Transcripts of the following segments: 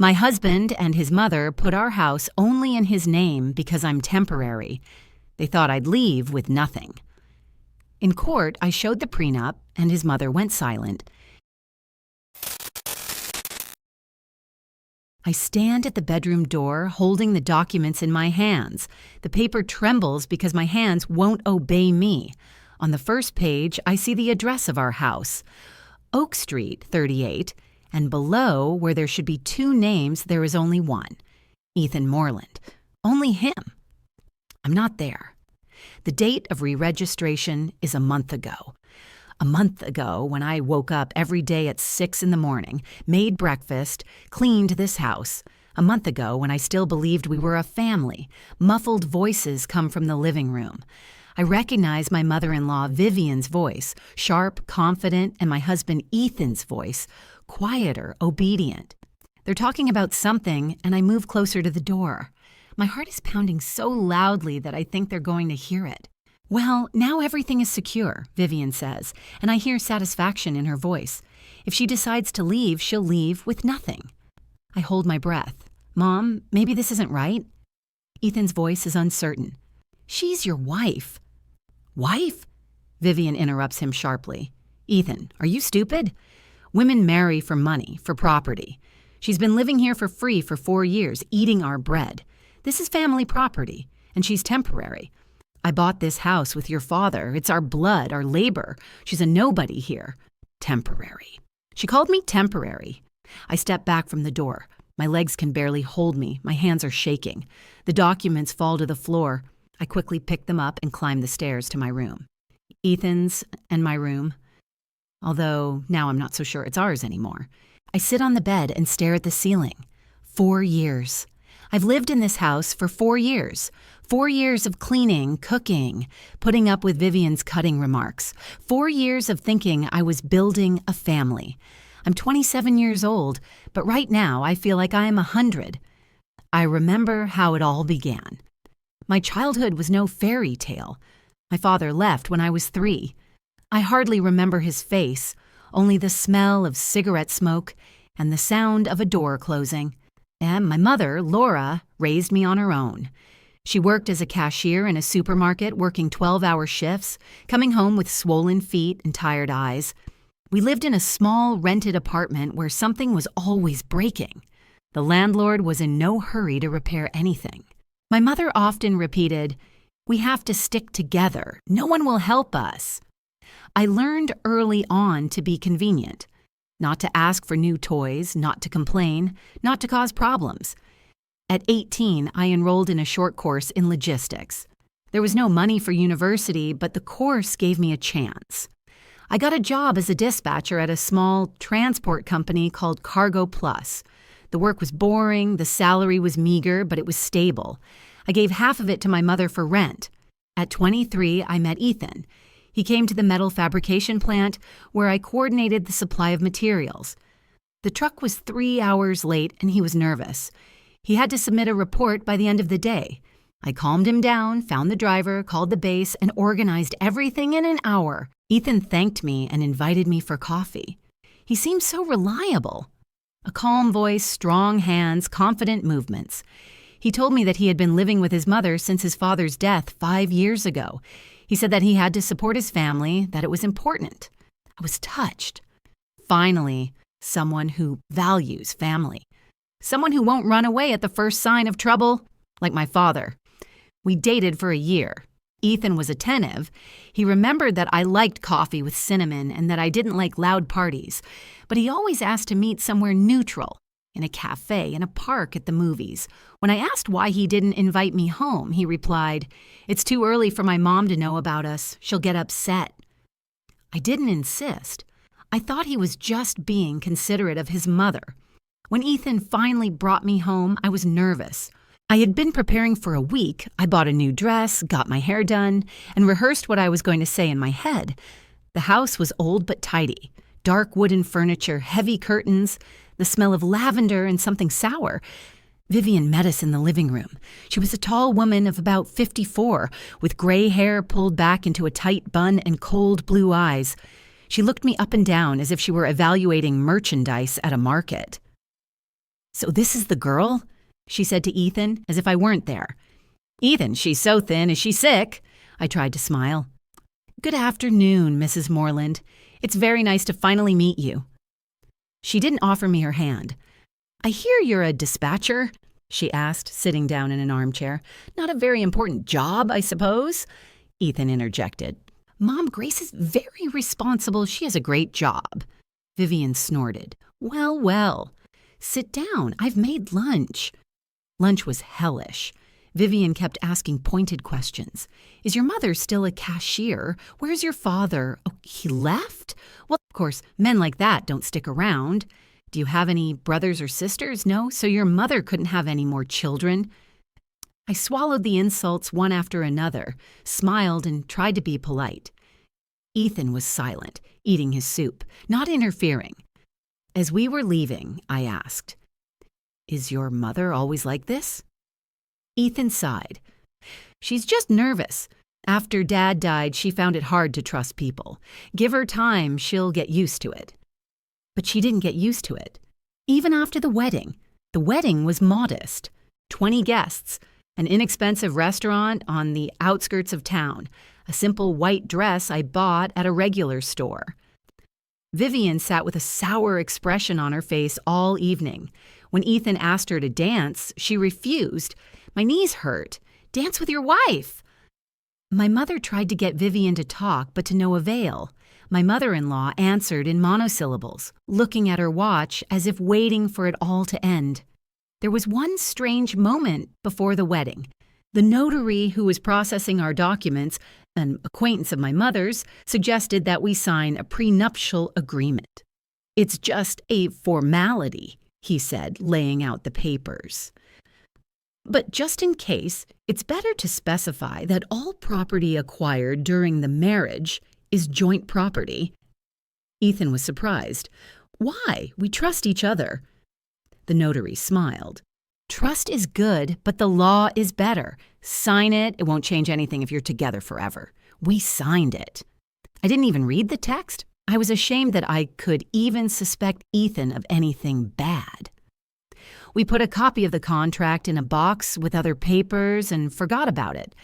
My husband and his mother put our house only in his name because I'm temporary. They thought I'd leave with nothing. In court, I showed the prenup, and his mother went silent. I stand at the bedroom door, holding the documents in my hands. The paper trembles because my hands won't obey me. On the first page, I see the address of our house, Oak Street, 38, and below, where there should be two names, there is only one, Ethan Moreland. Only him. I'm not there. The date of re-registration is a month ago. A month ago, when I woke up every day at 6 in the morning, made breakfast, cleaned this house. A month ago, when I still believed we were a family, muffled voices come from the living room. I recognize my mother-in-law Vivian's voice, sharp, confident, and my husband Ethan's voice, quieter, obedient. They're talking about something, and I move closer to the door. My heart is pounding so loudly that I think they're going to hear it. "Well, now everything is secure," Vivian says, and I hear satisfaction in her voice. If she decides to leave, she'll leave with nothing. I hold my breath. "Mom, maybe this isn't right?" Ethan's voice is uncertain. "She's your wife." "Wife?" Vivian interrupts him sharply. "Ethan, are you stupid? Women marry for money, for property. She's been living here for free for 4 years, eating our bread. This is family property, and she's temporary. I bought this house with your father. It's our blood, our labor. She's a nobody here. Temporary." She called me temporary. I step back from the door. My legs can barely hold me. My hands are shaking. The documents fall to the floor. I quickly pick them up and climb the stairs to my room. Ethan's and my room. Although now I'm not so sure it's ours anymore. I sit on the bed and stare at the ceiling. 4 years. I've lived in this house for 4 years. 4 years of cleaning, cooking, putting up with Vivian's cutting remarks. 4 years of thinking I was building a family. I'm 27 years old, but right now I feel like I am 100. I remember how it all began. My childhood was no fairy tale. My father left when I was 3. I hardly remember his face, only the smell of cigarette smoke and the sound of a door closing. And my mother, Laura, raised me on her own. She worked as a cashier in a supermarket, working 12-hour shifts, coming home with swollen feet and tired eyes. We lived in a small, rented apartment where something was always breaking. The landlord was in no hurry to repair anything. My mother often repeated, "We have to stick together. No one will help us." I learned early on to be convenient. Not to ask for new toys, not to complain, not to cause problems. At 18, I enrolled in a short course in logistics. There was no money for university, but the course gave me a chance. I got a job as a dispatcher at a small transport company called Cargo Plus. The work was boring, the salary was meager, but it was stable. I gave half of it to my mother for rent. At 23, I met Ethan. He came to the metal fabrication plant, where I coordinated the supply of materials. The truck was 3 hours late, and he was nervous. He had to submit a report by the end of the day. I calmed him down, found the driver, called the base, and organized everything in an hour. Ethan thanked me and invited me for coffee. He seemed so reliable. A calm voice, strong hands, confident movements. He told me that he had been living with his mother since his father's death 5 years ago. He said that he had to support his family, that it was important. I was touched. Finally, someone who values family. Someone who won't run away at the first sign of trouble, like my father. We dated for a year. Ethan was attentive. He remembered that I liked coffee with cinnamon and that I didn't like loud parties. But he always asked to meet somewhere neutral, in a cafe, in a park, at the movies. When I asked why he didn't invite me home, he replied, "It's too early for my mom to know about us. She'll get upset." I didn't insist. I thought he was just being considerate of his mother. When Ethan finally brought me home, I was nervous. I had been preparing for a week. I bought a new dress, got my hair done, and rehearsed what I was going to say in my head. The house was old but tidy. Dark wooden furniture, heavy curtains, the smell of lavender and something sour. Vivian met us in the living room. She was a tall woman of about 54, with gray hair pulled back into a tight bun and cold blue eyes. She looked me up and down as if she were evaluating merchandise at a market. "So this is the girl?" she said to Ethan, as if I weren't there. "Ethan, she's so thin. Is she sick?" I tried to smile. "Good afternoon, Mrs. Moreland. It's very nice to finally meet you." She didn't offer me her hand. "I hear you're a dispatcher?" she asked, sitting down in an armchair. "Not a very important job, I suppose?" Ethan interjected. "Mom, Grace is very responsible. She has a great job." Vivian snorted. Well, well. Sit down. I've made lunch." Lunch was hellish. Vivian kept asking pointed questions. "Is your mother still a cashier? Where's your father? Oh, he left? Well, of course, men like that don't stick around. Do you have any brothers or sisters? No, so your mother couldn't have any more children." I swallowed the insults one after another, smiled, and tried to be polite. Ethan was silent, eating his soup, not interfering. As we were leaving, I asked, "Is your mother always like this?" Ethan sighed. "She's just nervous. After Dad died, she found it hard to trust people. Give her time, she'll get used to it." But she didn't get used to it. Even after the wedding. The wedding was modest. 20 guests, an inexpensive restaurant on the outskirts of town, a simple white dress I bought at a regular store. Vivian sat with a sour expression on her face all evening. When Ethan asked her to dance, she refused. "My knees hurt. Dance with your wife." My mother tried to get Vivian to talk, but to no avail. My mother-in-law answered in monosyllables, looking at her watch as if waiting for it all to end. There was one strange moment before the wedding. The notary who was processing our documents, an acquaintance of my mother's, suggested that we sign a prenuptial agreement. "It's just a formality," he said, laying out the papers. "But just in case, it's better to specify that all property acquired during the marriage is joint property." Ethan was surprised. "Why? We trust each other." The notary smiled. "Trust is good, but the law is better. Sign it. It won't change anything if you're together forever." We signed it. I didn't even read the text. I was ashamed that I could even suspect Ethan of anything bad. We put a copy of the contract in a box with other papers and forgot about it.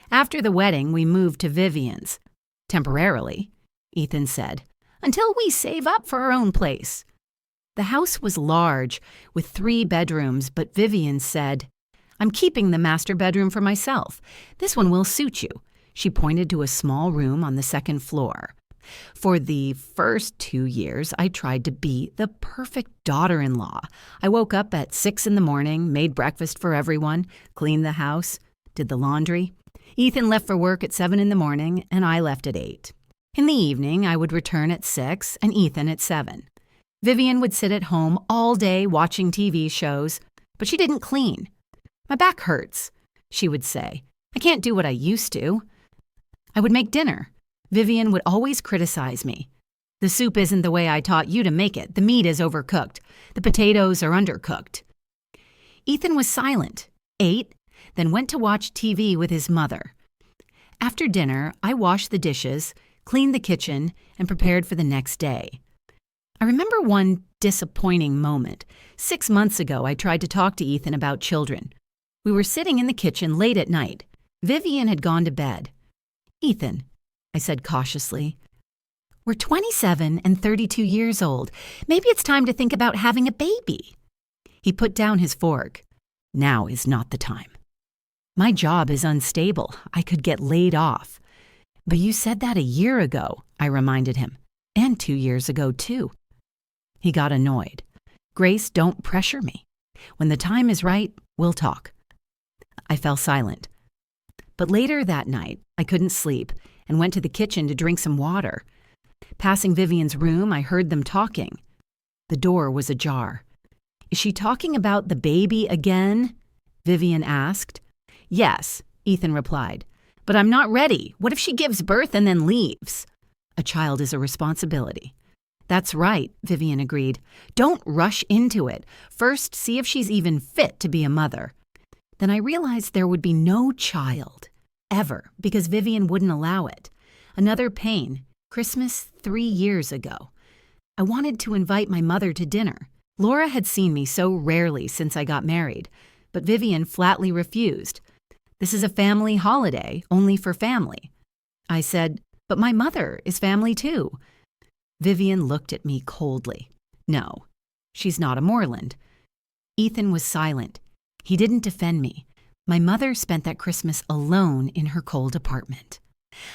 After the wedding, we moved to Vivian's. "Temporarily," Ethan said, "until we save up for our own place." The house was large, with 3 bedrooms, but Vivian said, "I'm keeping the master bedroom for myself. This one will suit you." She pointed to a small room on the 2nd floor. For the first 2 years, I tried to be the perfect daughter-in-law. I woke up at 6 in the morning, made breakfast for everyone, cleaned the house, did the laundry. Ethan left for work at 7 in the morning, and I left at 8. In the evening, I would return at 6 and Ethan at 7. Vivian would sit at home all day watching TV shows, but she didn't clean. "My back hurts," she would say. "I can't do what I used to." I would make dinner. Vivian would always criticize me. "The soup isn't the way I taught you to make it. The meat is overcooked. The potatoes are undercooked." Ethan was silent, ate, then went to watch TV with his mother. After dinner, I washed the dishes, cleaned the kitchen, and prepared for the next day. I remember one disappointing moment. 6 months ago, I tried to talk to Ethan about children. We were sitting in the kitchen late at night. Vivian had gone to bed. "Ethan," I said cautiously, "we're 27 and 32 years old. Maybe it's time to think about having a baby." He put down his fork. "Now is not the time. My job is unstable. I could get laid off." "But you said that a year ago," I reminded him. "And 2 years ago, too." He got annoyed. "Grace, don't pressure me. When the time is right, we'll talk." I fell silent. But later that night, I couldn't sleep and went to the kitchen to drink some water. Passing Vivian's room, I heard them talking. The door was ajar. "Is she talking about the baby again?" Vivian asked. "Yes," Ethan replied. "But I'm not ready. What if she gives birth and then leaves?" "A child is a responsibility." "That's right," Vivian agreed. "Don't rush into it. First, see if she's even fit to be a mother." Then I realized there would be no child, ever, because Vivian wouldn't allow it. Another pain. Christmas 3 years ago. I wanted to invite my mother to dinner. Laura had seen me so rarely since I got married, but Vivian flatly refused. This is a family holiday, only for family. I said, but my mother is family too. Vivian looked at me coldly. No, she's not a Moreland. Ethan was silent. He didn't defend me. My mother spent that Christmas alone in her cold apartment.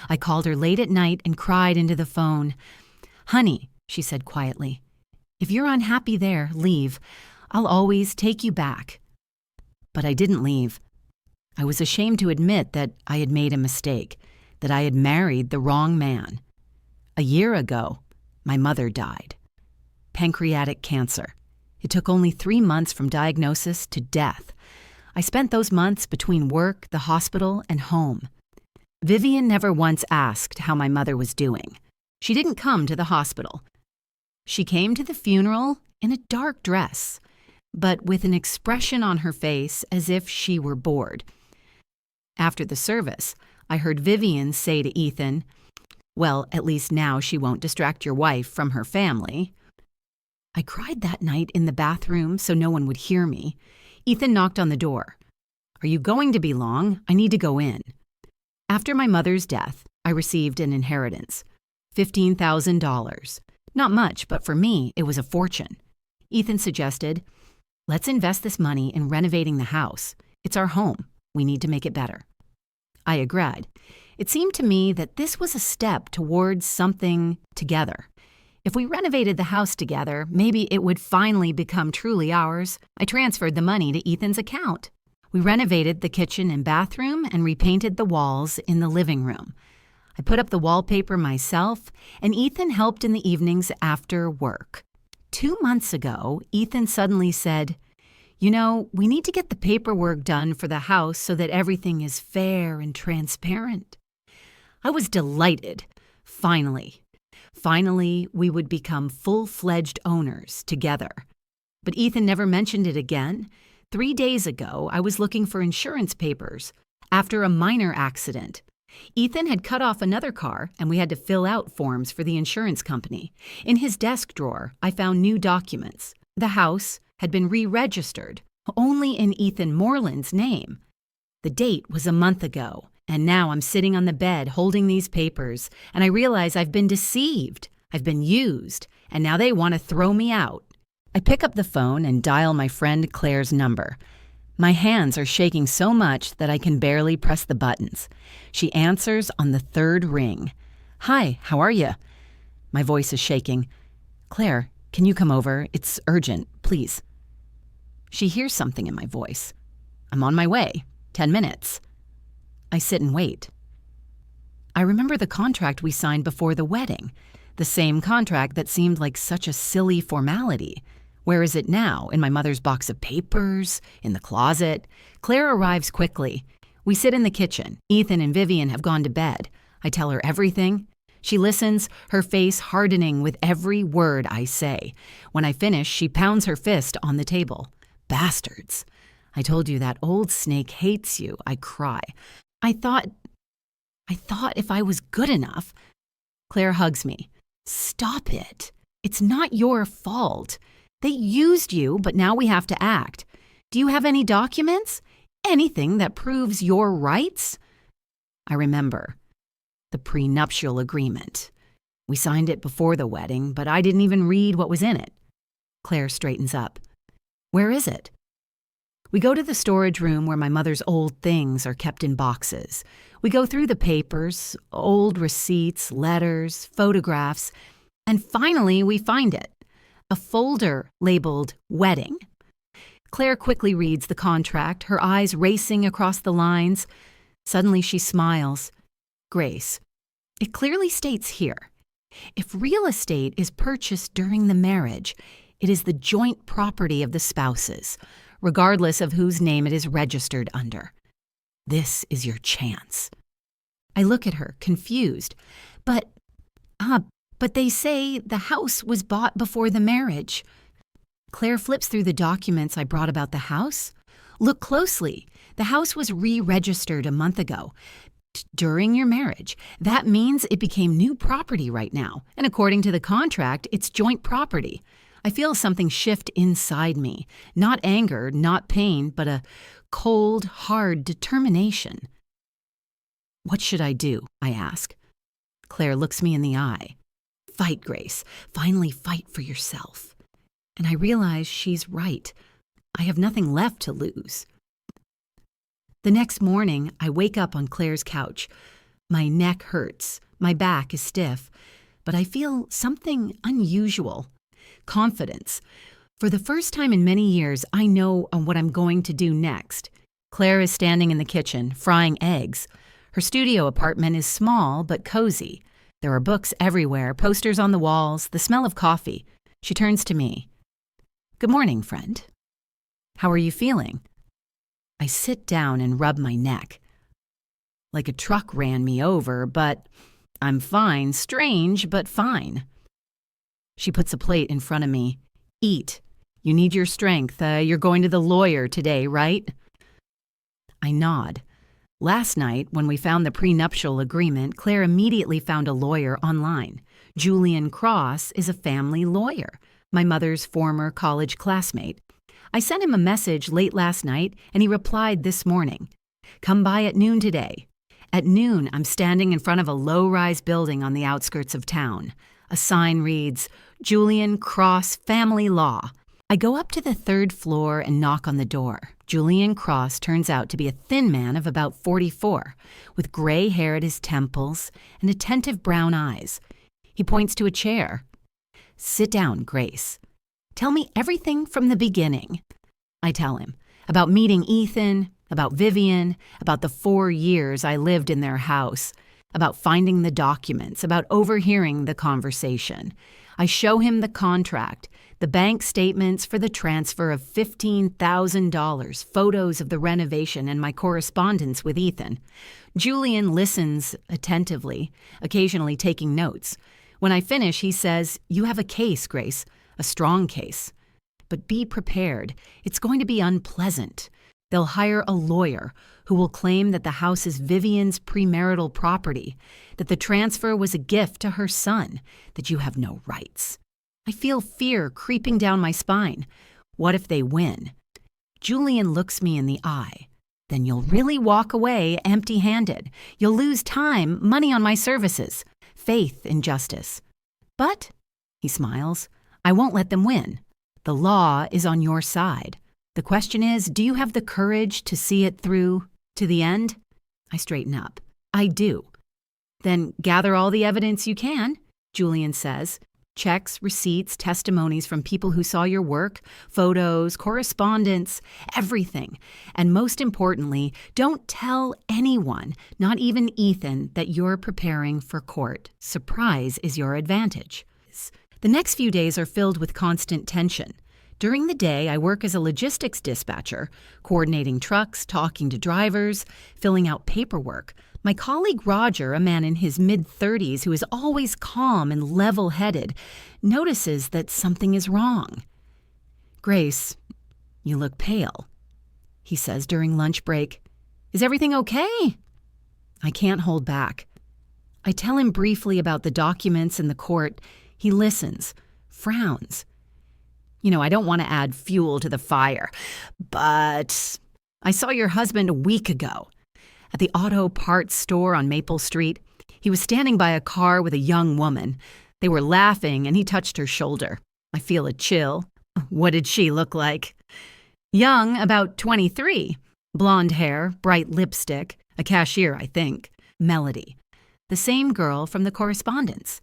I called her late at night and cried into the phone. Honey, she said quietly, if you're unhappy there, leave. I'll always take you back. But I didn't leave. I was ashamed to admit that I had made a mistake, that I had married the wrong man. A year ago, my mother died. Pancreatic cancer. It took only 3 months from diagnosis to death. I spent those months between work, the hospital, and home. Vivian never once asked how my mother was doing. She didn't come to the hospital. She came to the funeral in a dark dress, but with an expression on her face as if she were bored. After the service, I heard Vivian say to Ethan, well, at least now she won't distract your wife from her family. I cried that night in the bathroom so no one would hear me. Ethan knocked on the door. Are you going to be long? I need to go in. After my mother's death, I received an inheritance. $15,000. Not much, but for me, it was a fortune. Ethan suggested, let's invest this money in renovating the house. It's our home. We need to make it better. I agreed. It seemed to me that this was a step towards something together. If we renovated the house together, maybe it would finally become truly ours. I transferred the money to Ethan's account. We renovated the kitchen and bathroom and repainted the walls in the living room. I put up the wallpaper myself, and Ethan helped in the evenings after work. 2 months ago, Ethan suddenly said, you know, we need to get the paperwork done for the house so that everything is fair and transparent. I was delighted. Finally, we would become full-fledged owners together. But Ethan never mentioned it again. 3 days ago, I was looking for insurance papers after a minor accident. Ethan had cut off another car, and we had to fill out forms for the insurance company. In his desk drawer, I found new documents. The house had been re-registered, only in Ethan Moreland's name. The date was a month ago, and now I'm sitting on the bed holding these papers, and I realize I've been deceived. I've been used, and now they want to throw me out. I pick up the phone and dial my friend Claire's number. My hands are shaking so much that I can barely press the buttons. She answers on the 3rd ring. Hi, how are you? My voice is shaking. Claire, can you come over? It's urgent, please. She hears something in my voice. I'm on my way. 10 minutes. I sit and wait. I remember the contract we signed before the wedding, the same contract that seemed like such a silly formality. Where is it now? In my mother's box of papers? In the closet? Claire arrives quickly. We sit in the kitchen. Ethan and Vivian have gone to bed. I tell her everything. She listens, her face hardening with every word I say. When I finish, she pounds her fist on the table. Bastards. I told you that old snake hates you, I cry. I thought if I was good enough. Claire hugs me. Stop it. It's not your fault. They used you, but now we have to act. Do you have any documents? Anything that proves your rights? I remember. The prenuptial agreement. We signed it before the wedding, but I didn't even read what was in it. Claire straightens up. Where is it? We go to the storage room where my mother's old things are kept in boxes. We go through the papers, old receipts, letters, photographs, and finally we find it. A folder labeled Wedding. Claire quickly reads the contract, her eyes racing across the lines. Suddenly she smiles. Grace, it clearly states here, if real estate is purchased during the marriage, it is the joint property of the spouses, regardless of whose name it is registered under. This is your chance. I look at her, confused. But they say the house was bought before the marriage. Claire flips through the documents I brought about the house. Look closely. The house was re-registered a month ago. During your marriage. That means it became new property right now. And according to the contract, it's joint property. I feel something shift inside me. Not anger, not pain, but a cold, hard determination. "What should I do?" I ask. Claire looks me in the eye. "Fight, Grace. Finally fight for yourself." And I realize she's right. I have nothing left to lose. The next morning, I wake up on Claire's couch. My neck hurts, my back is stiff, but I feel something unusual. Confidence. For the first time in many years, I know what I'm going to do next. Claire is standing in the kitchen, frying eggs. Her studio apartment is small but cozy. There are books everywhere, posters on the walls, the smell of coffee. She turns to me. "Good morning, friend. How are you feeling?" I sit down and rub my neck. Like a truck ran me over, but I'm fine. Strange, but fine. She puts a plate in front of me. "Eat. You need your strength. You're going to the lawyer today, right?" I nod. Last night, when we found the prenuptial agreement, Claire immediately found a lawyer online. Julian Cross is a family lawyer, my mother's former college classmate. I sent him a message late last night, and he replied this morning. "Come by at noon today." At noon, I'm standing in front of a low-rise building on the outskirts of town. A sign reads, "Julian Cross Family Law." I go up to the third floor and knock on the door. Julian Cross turns out to be a thin man of about 44, with gray hair at his temples and attentive brown eyes. He points to a chair. "Sit down, Grace. Tell me everything from the beginning." I tell him about meeting Ethan, about Vivian, about the 4 years I lived in their house, about finding the documents, about overhearing the conversation. I show him the contract, the bank statements for the transfer of $15,000, photos of the renovation, and my correspondence with Ethan. Julian listens attentively, occasionally taking notes. When I finish, he says, "You have a case, Grace, a strong case. But be prepared. It's going to be unpleasant. They'll hire a lawyer who will claim that the house is Vivian's premarital property, that the transfer was a gift to her son, that you have no rights." I feel fear creeping down my spine. What if they win? Julian looks me in the eye. "Then you'll really walk away empty-handed. You'll lose time, money on my services, faith in justice. But," he smiles, "I won't let them win. The law is on your side. The question is, do you have the courage to see it through to the end?" I straighten up. "I do." "Then gather all the evidence you can," Julian says. "Checks, receipts, testimonies from people who saw your work, photos, correspondence, everything. And most importantly, don't tell anyone, not even Ethan, that you're preparing for court. Surprise is your advantage." The next few days are filled with constant tension. During the day, I work as a logistics dispatcher, coordinating trucks, talking to drivers, filling out paperwork. My colleague Roger, a man in his mid-30s who is always calm and level-headed, notices that something is wrong. "Grace, you look pale," he says during lunch break. "Is everything okay?" I can't hold back. I tell him briefly about the documents in the court. He listens, frowns. I don't want to add fuel to the fire, but I saw your husband a week ago at the auto parts store on Maple Street. He was standing by a car with a young woman. They were laughing, and he touched her shoulder. I feel a chill. What did she look like? Young, about 23. Blonde hair, bright lipstick, a cashier, I think. Melody. The same girl from the correspondence.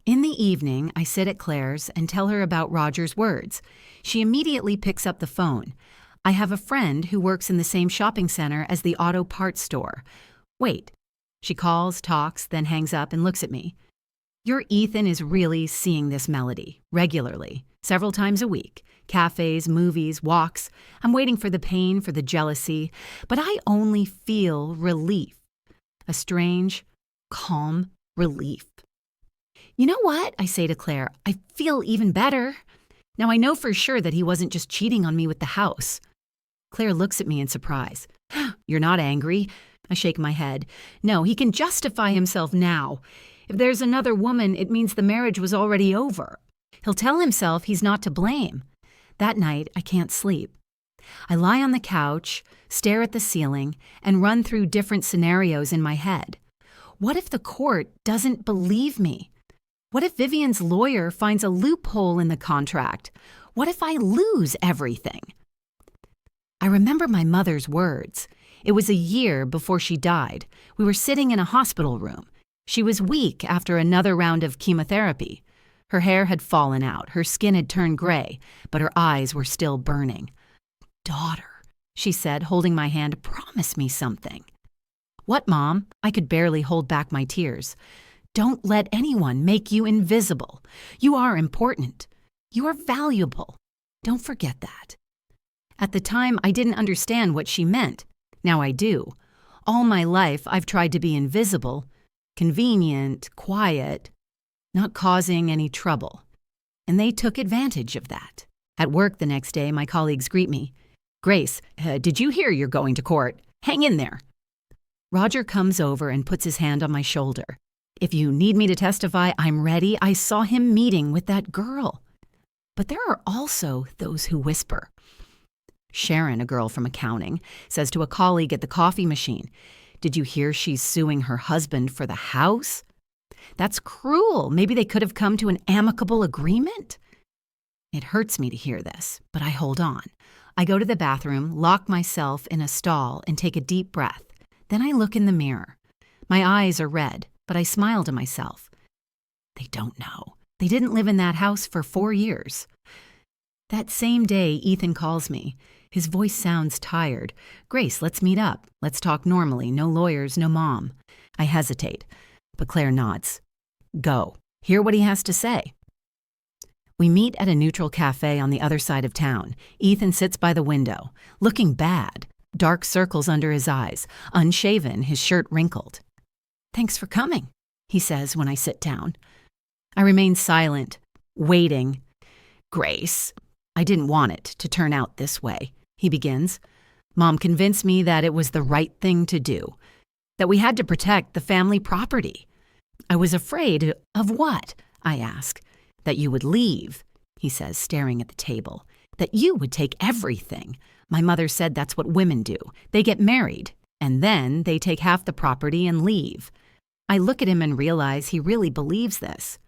In the evening, I sit at Claire's and tell her about Roger's words. She immediately picks up the phone. I have a friend who works in the same shopping center as the auto parts store. Wait. She calls, talks, then hangs up and looks at me. Your Ethan is really seeing this Melody, regularly, several times a week. Cafes, movies, walks. I'm waiting for the pain, for the jealousy, but I only feel relief. A strange, calm relief. You know what? I say to Claire, I feel even better. Now I know for sure that he wasn't just cheating on me with the house. Claire looks at me in surprise. You're not angry? I shake my head. No, he can justify himself now. If there's another woman, it means the marriage was already over. He'll tell himself he's not to blame. That night, I can't sleep. I lie on the couch, stare at the ceiling, and run through different scenarios in my head. What if the court doesn't believe me? What if Vivian's lawyer finds a loophole in the contract? What if I lose everything? I remember my mother's words. It was a year before she died. We were sitting in a hospital room. She was weak after another round of chemotherapy. Her hair had fallen out, her skin had turned gray, but her eyes were still burning. "Daughter," she said, holding my hand, "promise me something." "What, Mom?" I could barely hold back my tears. "Don't let anyone make you invisible. You are important. You are valuable. Don't forget that." At the time, I didn't understand what she meant. Now I do. All my life, I've tried to be invisible, convenient, quiet, not causing any trouble. And they took advantage of that. At work the next day, my colleagues greet me. "Grace, did you hear you're going to court? Hang in there." Roger comes over and puts his hand on my shoulder. "If you need me to testify, I'm ready. I saw him meeting with that girl." But there are also those who whisper. Sharon, a girl from accounting, says to a colleague at the coffee machine, "Did you hear she's suing her husband for the house? That's cruel. Maybe they could have come to an amicable agreement." It hurts me to hear this, but I hold on. I go to the bathroom, lock myself in a stall, and take a deep breath. Then I look in the mirror. My eyes are red, but I smile to myself. They don't know. They didn't live in that house for 4 years. That same day, Ethan calls me. His voice sounds tired. "Grace, let's meet up. Let's talk normally. No lawyers, no mom." I hesitate, but Claire nods. "Go. Hear what he has to say." We meet at a neutral cafe on the other side of town. Ethan sits by the window, looking bad, dark circles under his eyes, unshaven, his shirt wrinkled. "Thanks for coming," he says when I sit down. I remain silent, waiting. "Grace, I didn't want it to turn out this way," he begins. "Mom convinced me that it was the right thing to do, that we had to protect the family property." "I was afraid of what?" I ask. "That you would leave," he says, staring at the table. "That you would take everything. My mother said that's what women do. They get married, and then they take half the property and leave." I look at him and realize he really believes this.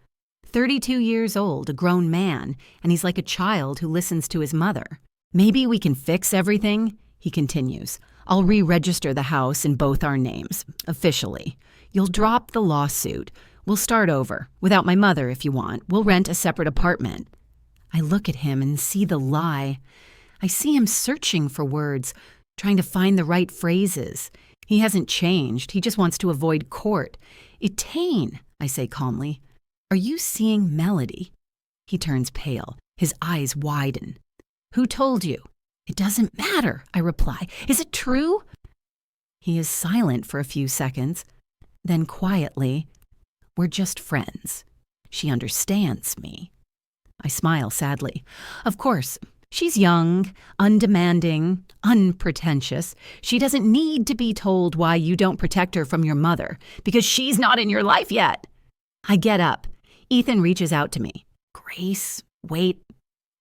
32 years old, a grown man, and he's like a child who listens to his mother. "Maybe we can fix everything," he continues. "I'll re-register the house in both our names, officially. You'll drop the lawsuit. We'll start over, without my mother if you want. We'll rent a separate apartment." I look at him and see the lie. I see him searching for words, trying to find the right phrases. He hasn't changed. He just wants to avoid court. "Etane," I say calmly. "Are you seeing Melody?" He turns pale. His eyes widen. "Who told you?" "It doesn't matter," I reply. "Is it true?" He is silent for a few seconds. Then quietly, "We're just friends. She understands me." I smile sadly. "Of course, she's young, undemanding, unpretentious. She doesn't need to be told why you don't protect her from your mother, because she's not in your life yet." I get up. Ethan reaches out to me. "Grace, wait."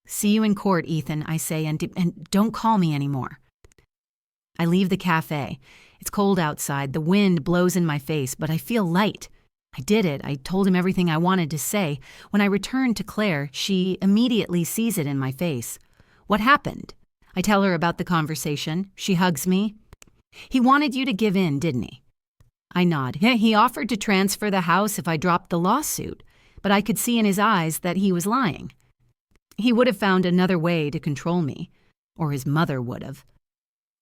"See you in court, Ethan," I say, and don't call me anymore." I leave the cafe. It's cold outside. The wind blows in my face, but I feel light. I did it. I told him everything I wanted to say. When I return to Claire, she immediately sees it in my face. "What happened?" I tell her about the conversation. She hugs me. "He wanted you to give in, didn't he?" I nod. "He offered to transfer the house if I dropped the lawsuit, but I could see in his eyes that he was lying. He would have found another way to control me, or his mother would have."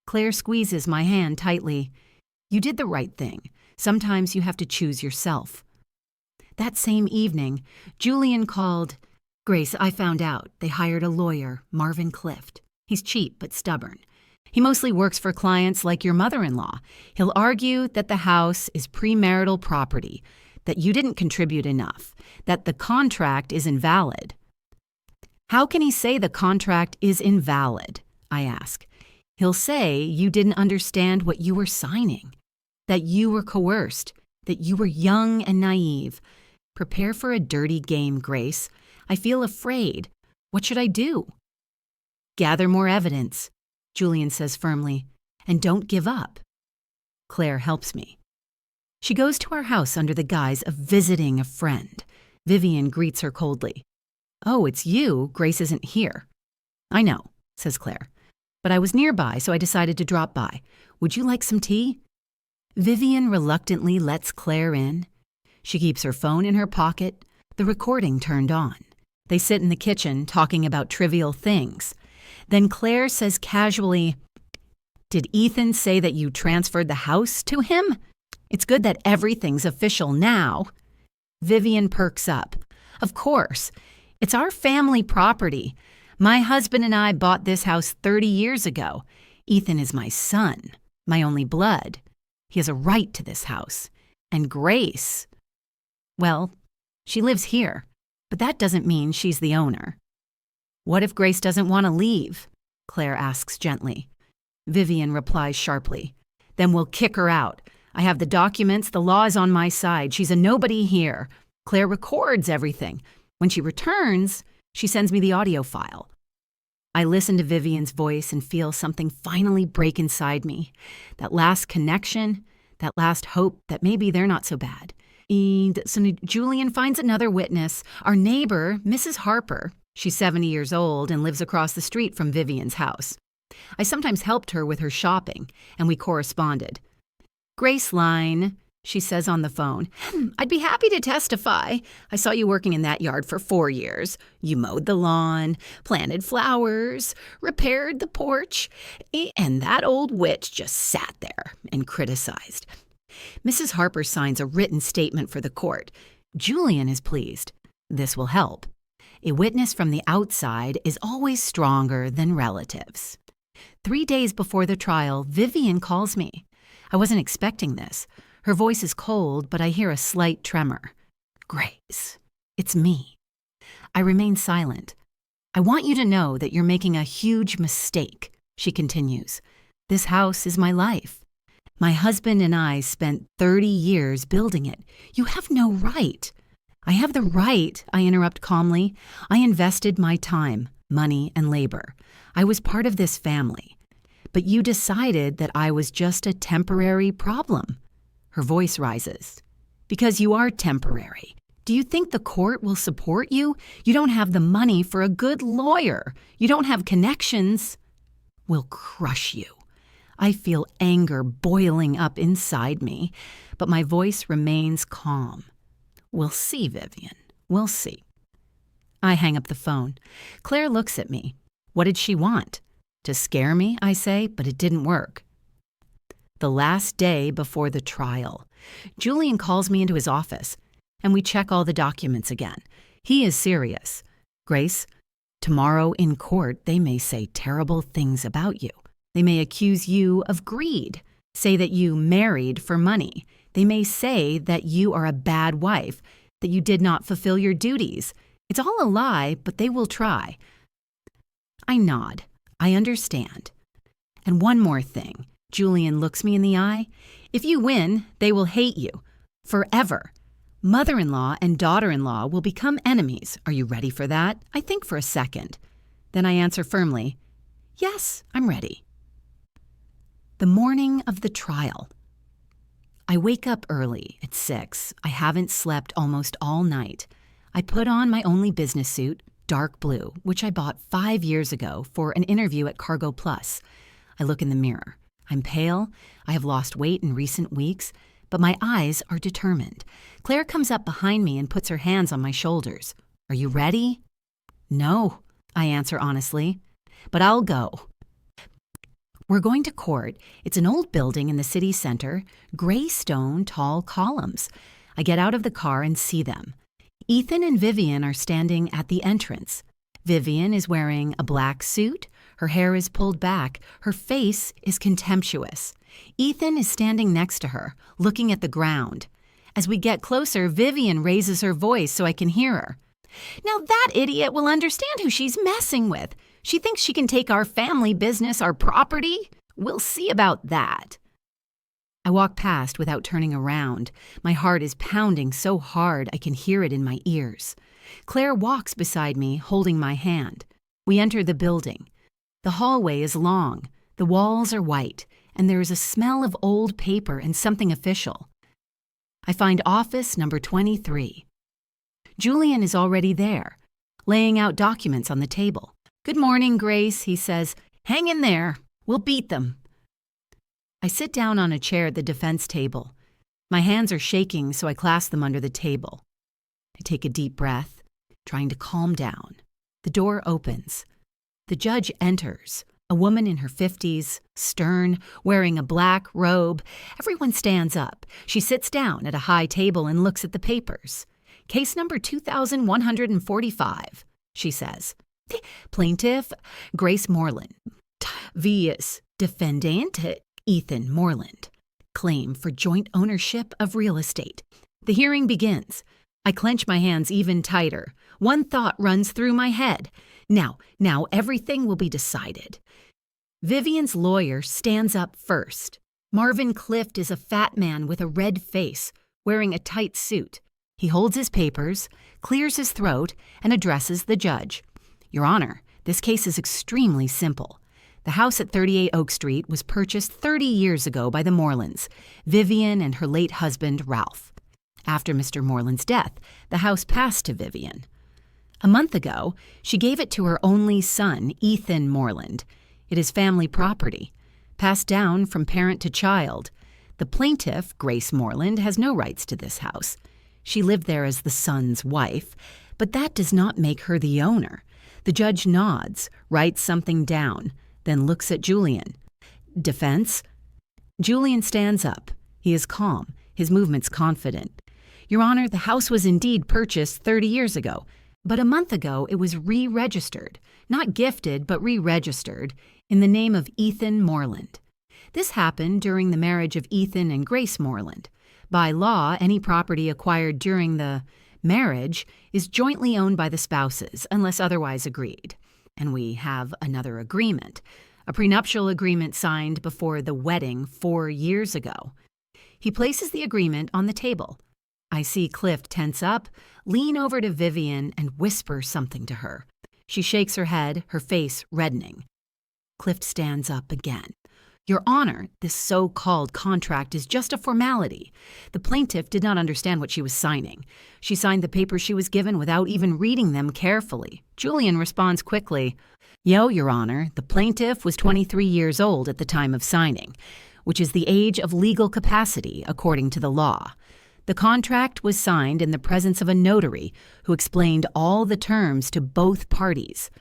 Claire squeezes my hand tightly. "You did the right thing. Sometimes you have to choose yourself." That same evening, Julian called. "Grace, I found out. They hired a lawyer, Marvin Clift. He's cheap but stubborn. He mostly works for clients like your mother-in-law. He'll argue that the house is premarital property, that you didn't contribute enough, that the contract is invalid." "How can he say the contract is invalid?" I ask. "He'll say you didn't understand what you were signing, that you were coerced, that you were young and naive. Prepare for a dirty game, Grace. I feel afraid. What should I do? Gather more evidence, Julian says firmly, and don't give up. Claire helps me. She goes to our house under the guise of visiting a friend. Vivian greets her coldly. Oh, it's you. Grace isn't here. I know, says Claire. But I was nearby, so I decided to drop by. Would you like some tea? Vivian reluctantly lets Claire in. She keeps her phone in her pocket, the recording turned on. They sit in the kitchen talking about trivial things. Then Claire says casually, Did Ethan say that you transferred the house to him? It's good that everything's official now. Vivian perks up. Of course. It's our family property. My husband and I bought this house 30 years ago. Ethan is my son, my only blood. He has a right to this house. And Grace, well, she lives here, but that doesn't mean she's the owner. What if Grace doesn't want to leave? Claire asks gently. Vivian replies sharply. Then we'll kick her out. I have the documents, the law is on my side. She's a nobody here. Claire records everything. When she returns, she sends me the audio file. I listen to Vivian's voice and feel something finally break inside me. That last connection, that last hope that maybe they're not so bad. And so Julian finds another witness, our neighbor, Mrs. Harper. She's 70 years old and lives across the street from Vivian's house. I sometimes helped her with her shopping, and we corresponded. Graceline, she says on the phone, I'd be happy to testify. I saw you working in that yard for 4 years. You mowed the lawn, planted flowers, repaired the porch, and that old witch just sat there and criticized. Mrs. Harper signs a written statement for the court. Julian is pleased. This will help. A witness from the outside is always stronger than relatives. 3 days before the trial, Vivian calls me. I wasn't expecting this. Her voice is cold, but I hear a slight tremor. Grace, it's me. I remain silent. I want you to know that you're making a huge mistake, she continues. This house is my life. My husband and I spent 30 years building it. You have no right. I have the right, I interrupt calmly. I invested my time, money, and labor. I was part of this family. But you decided that I was just a temporary problem. Her voice rises. Because you are temporary. Do you think the court will support you? You don't have the money for a good lawyer. You don't have connections. We'll crush you. I feel anger boiling up inside me, but my voice remains calm. We'll see, Vivian. We'll see. I hang up the phone. Claire looks at me. What did she want? To scare me, I say, but it didn't work. The last day before the trial, Julian calls me into his office, and we check all the documents again. He is serious. Grace, tomorrow in court, they may say terrible things about you. They may accuse you of greed, say that you married for money. They may say that you are a bad wife, that you did not fulfill your duties. It's all a lie, but they will try. I nod. I understand. And one more thing. Julian looks me in the eye. If you win, they will hate you. Forever. Mother-in-law and daughter-in-law will become enemies. Are you ready for that? I think for a second. Then I answer firmly, yes, I'm ready. The morning of the trial. I wake up early at 6. I haven't slept almost all night. I put on my only business suit, dark blue, which I bought 5 years ago for an interview at Cargo Plus. I look in the mirror. I'm pale. I have lost weight in recent weeks, but my eyes are determined. Claire comes up behind me and puts her hands on my shoulders. Are you ready? No, I answer honestly, but I'll go. We're going to court. It's an old building in the city center, gray stone, tall columns. I get out of the car and see them. Ethan and Vivian are standing at the entrance. Vivian is wearing a black suit. Her hair is pulled back. Her face is contemptuous. Ethan is standing next to her, looking at the ground. As we get closer, Vivian raises her voice so I can hear her. Now that idiot will understand who she's messing with. She thinks she can take our family business, our property. We'll see about that. I walk past without turning around. My heart is pounding so hard I can hear it in my ears. Claire walks beside me, holding my hand. We enter the building. The hallway is long, the walls are white, and there is a smell of old paper and something official. I find office number 23. Julian is already there, laying out documents on the table. "Good morning, Grace," he says. "Hang in there. We'll beat them." I sit down on a chair at the defense table. My hands are shaking, so I clasp them under the table. I take a deep breath, trying to calm down. The door opens. The judge enters, a woman in her 50s, stern, wearing a black robe. Everyone stands up. She sits down at a high table and looks at the papers. "Case number 2145, she says. "Plaintiff, Grace Moreland, vs. Defendant, Ethan Moreland. Claim for joint ownership of real estate." The hearing begins. I clench my hands even tighter. One thought runs through my head. Now everything will be decided. Vivian's lawyer stands up first. Marvin Clift is a fat man with a red face, wearing a tight suit. He holds his papers, clears his throat, and addresses the judge. "Your Honor, this case is extremely simple. The house at 38 Oak Street was purchased 30 years ago by the Morelands, Vivian and her late husband, Ralph. After Mr. Moreland's death, the house passed to Vivian. A month ago, she gave it to her only son, Ethan Moreland. It is family property, passed down from parent to child. The plaintiff, Grace Moreland, has no rights to this house. She lived there as the son's wife, but that does not make her the owner." The judge nods, writes something down, then looks at Julian. "Defense?" Julian stands up. He is calm, his movements confident. "Your Honor, the house was indeed purchased 30 years ago, but a month ago it was re-registered, not gifted, but re-registered, in the name of Ethan Moreland. This happened during the marriage of Ethan and Grace Moreland. By law, any property acquired during the marriage is jointly owned by the spouses, unless otherwise agreed. And we have another agreement, a prenuptial agreement signed before the wedding 4 years ago." He places the agreement on the table. I see Clift tense up, lean over to Vivian, and whisper something to her. She shakes her head, her face reddening. Clift stands up again. "Your Honor, this so-called contract is just a formality. The plaintiff did not understand what she was signing. She signed the papers she was given without even reading them carefully." Julian responds quickly. Your Honor, the plaintiff was 23 years old at the time of signing, which is the age of legal capacity according to the law. The contract was signed in the presence of a notary who explained all the terms to both parties.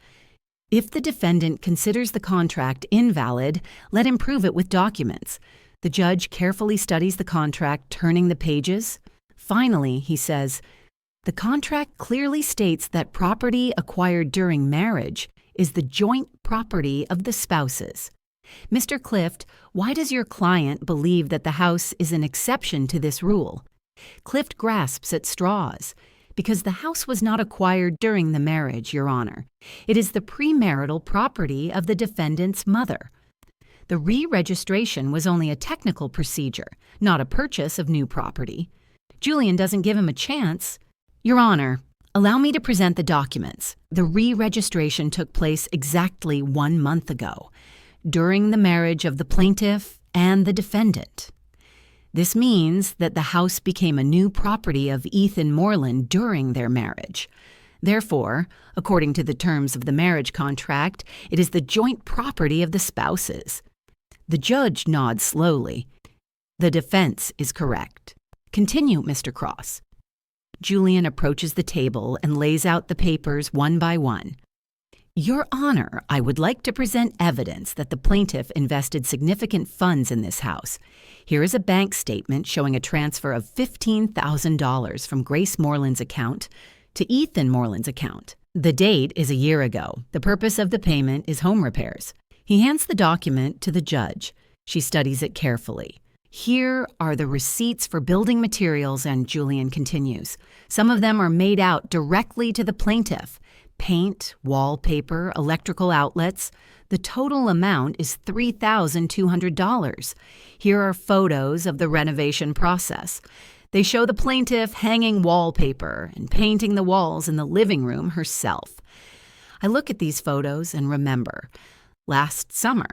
If the defendant considers the contract invalid, let him prove it with documents. The judge carefully studies the contract, turning the pages. Finally, he says, "The contract clearly states that property acquired during marriage is the joint property of the spouses. Mr. Clift, why does your client believe that the house is an exception to this rule?" Clift grasps at straws. "Because the house was not acquired during the marriage, Your Honor. It is the premarital property of the defendant's mother. The re-registration was only a technical procedure, not a purchase of new property." Julian doesn't give him a chance. "Your Honor, allow me to present the documents. The re-registration took place exactly 1 month ago, during the marriage of the plaintiff and the defendant. This means that the house became a new property of Ethan Moreland during their marriage. Therefore, according to the terms of the marriage contract, it is the joint property of the spouses." The judge nods slowly. "The defense is correct. Continue, Mr. Cross." Julian approaches the table and lays out the papers one by one. "Your Honor, I would like to present evidence that the plaintiff invested significant funds in this house. Here is a bank statement showing a transfer of $15,000 from Grace Moreland's account to Ethan Moreland's account. The date is a year ago. The purpose of the payment is home repairs." He hands the document to the judge. She studies it carefully. "Here are the receipts for building materials," and Julian continues. "Some of them are made out directly to the plaintiff. Paint, wallpaper, electrical outlets. The total amount is $3,200. Here are photos of the renovation process. They show the plaintiff hanging wallpaper and painting the walls in the living room herself. I look at these photos and remember. Last summer.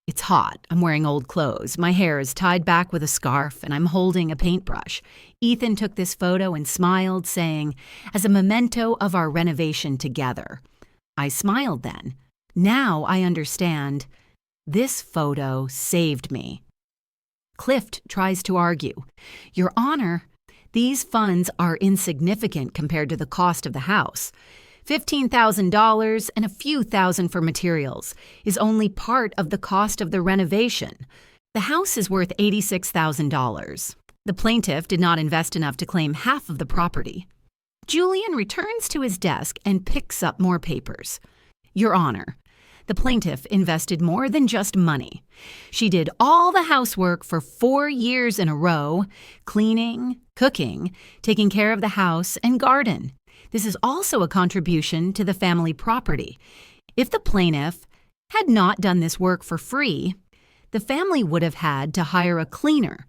It's hot. I'm wearing old clothes. My hair is tied back with a scarf, and I'm holding a paintbrush. Ethan took this photo and smiled, saying, "As a memento of our renovation together." I smiled then. Now I understand. This photo saved me. Clift tries to argue. Your Honor, these funds are insignificant compared to the cost of the house. $15,000 and a few thousand for materials is only part of the cost of the renovation. The house is worth $86,000. The plaintiff did not invest enough to claim half of the property. Julian returns to his desk and picks up more papers. Your Honor, the plaintiff invested more than just money. She did all the housework for 4 years in a row, cleaning, cooking, taking care of the house and garden. This is also a contribution to the family property. If the plaintiff had not done this work for free, the family would have had to hire a cleaner,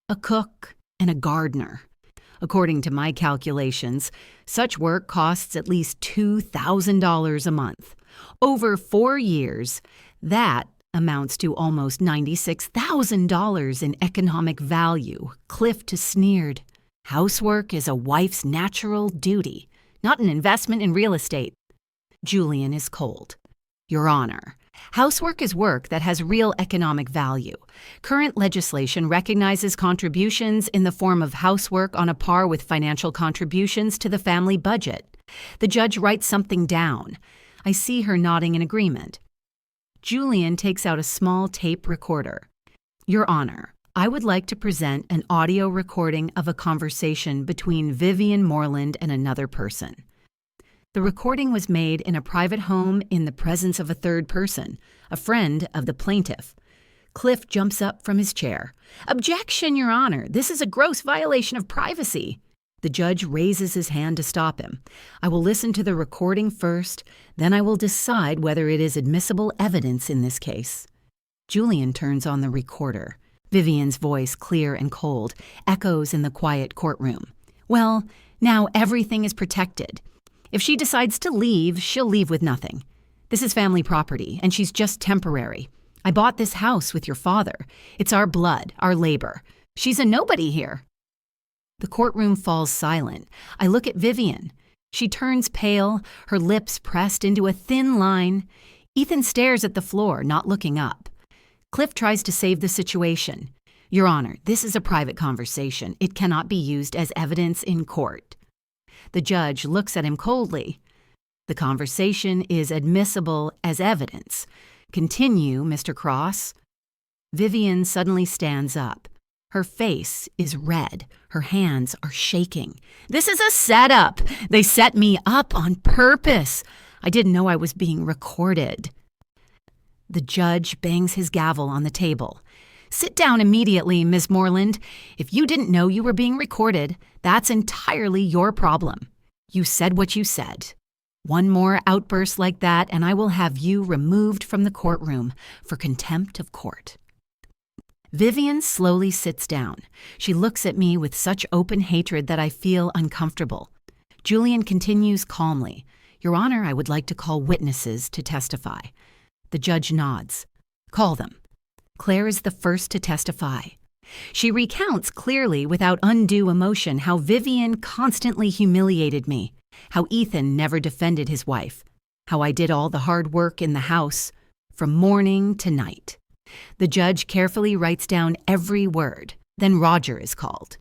a cook, and a gardener. According to my calculations, such work costs at least $2,000 a month. Over 4 years, that amounts to almost $96,000 in economic value. Clift sneered. Housework is a wife's natural duty, not an investment in real estate. Julian is cold. Your Honor, housework is work that has real economic value. Current legislation recognizes contributions in the form of housework on a par with financial contributions to the family budget. The judge writes something down. I see her nodding in agreement. Julian takes out a small tape recorder. Your Honor, I would like to present an audio recording of a conversation between Vivian Moreland and another person. The recording was made in a private home in the presence of a third person, a friend of the plaintiff. Cliff jumps up from his chair. Objection, Your Honor. This is a gross violation of privacy. The judge raises his hand to stop him. I will listen to the recording first, then I will decide whether it is admissible evidence in this case. Julian turns on the recorder. Vivian's voice, clear and cold, echoes in the quiet courtroom. Well, now everything is protected. If she decides to leave, she'll leave with nothing. This is family property, and she's just temporary. I bought this house with your father. It's our blood, our labor. She's a nobody here. The courtroom falls silent. I look at Vivian. She turns pale, her lips pressed into a thin line. Ethan stares at the floor, not looking up. Cliff tries to save the situation. Your Honor, this is a private conversation. It cannot be used as evidence in court. The judge looks at him coldly. The conversation is admissible as evidence. Continue, Mr. Cross. Vivian suddenly stands up. Her face is red. Her hands are shaking. This is a setup. They set me up on purpose. I didn't know I was being recorded. The judge bangs his gavel on the table. Sit down immediately, Miss Moreland. If you didn't know you were being recorded, that's entirely your problem. You said what you said. One more outburst like that, and I will have you removed from the courtroom for contempt of court. Vivian slowly sits down. She looks at me with such open hatred that I feel uncomfortable. Julian continues calmly. Your Honor, I would like to call witnesses to testify. The judge nods. Call them. Claire is the first to testify. She recounts clearly without undue emotion how Vivian constantly humiliated me, how Ethan never defended his wife, how I did all the hard work in the house from morning to night. The judge carefully writes down every word. Then Roger is called.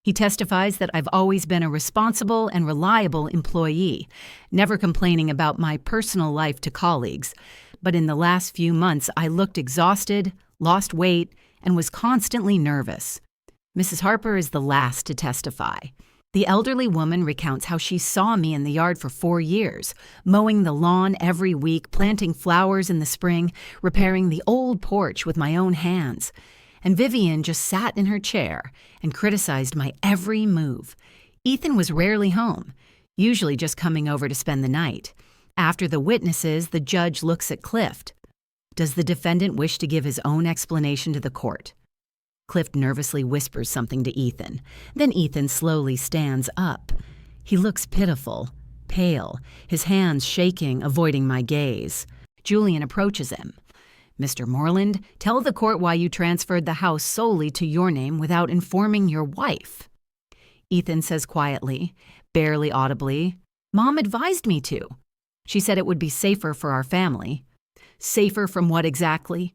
He testifies that I've always been a responsible and reliable employee, never complaining about my personal life to colleagues. But in the last few months, I looked exhausted, lost weight, and was constantly nervous. Mrs. Harper is the last to testify. The elderly woman recounts how she saw me in the yard for 4 years, mowing the lawn every week, planting flowers in the spring, repairing the old porch with my own hands. And Vivian just sat in her chair and criticized my every move. Ethan was rarely home, usually just coming over to spend the night. After the witnesses, the judge looks at Clift. Does the defendant wish to give his own explanation to the court? Cliff nervously whispers something to Ethan. Then Ethan slowly stands up. He looks pitiful, pale, his hands shaking, avoiding my gaze. Julian approaches him. "Mr. Moreland, tell the court why you transferred the house solely to your name without informing your wife." Ethan says quietly, barely audibly, "Mom advised me to. She said it would be safer for our family." "Safer from what exactly?"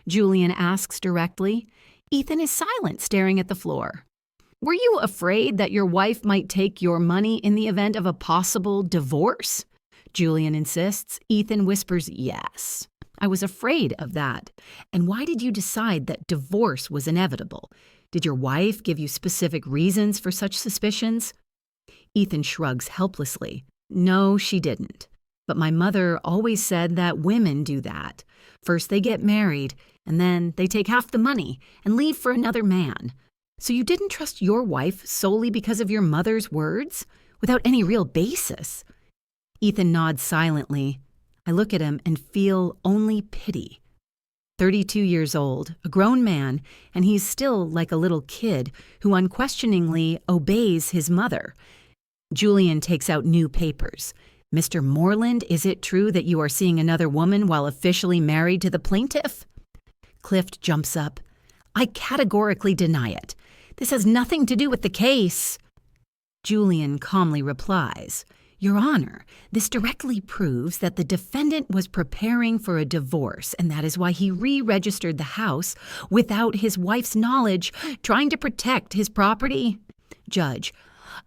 Julian asks directly. Ethan is silent, staring at the floor. "Were you afraid that your wife might take your money in the event of a possible divorce?" Julian insists. Ethan whispers, "Yes. I was afraid of that. And why did you decide that divorce was inevitable? Did your wife give you specific reasons for such suspicions?" Ethan shrugs helplessly. "No, she didn't. But my mother always said that women do that. First they get married, and then they take half the money and leave for another man. So you didn't trust your wife solely because of your mother's words, without any real basis?" Ethan nods silently. I look at him and feel only pity. 32 years old, a grown man, and he's still like a little kid who unquestioningly obeys his mother. Julian takes out new papers. "Mr. Moreland, is it true that you are seeing another woman while officially married to the plaintiff?" Clift jumps up. "I categorically deny it. This has nothing to do with the case." Julian calmly replies, "Your Honor, this directly proves that the defendant was preparing for a divorce, and that is why he re-registered the house without his wife's knowledge, trying to protect his property." Judge,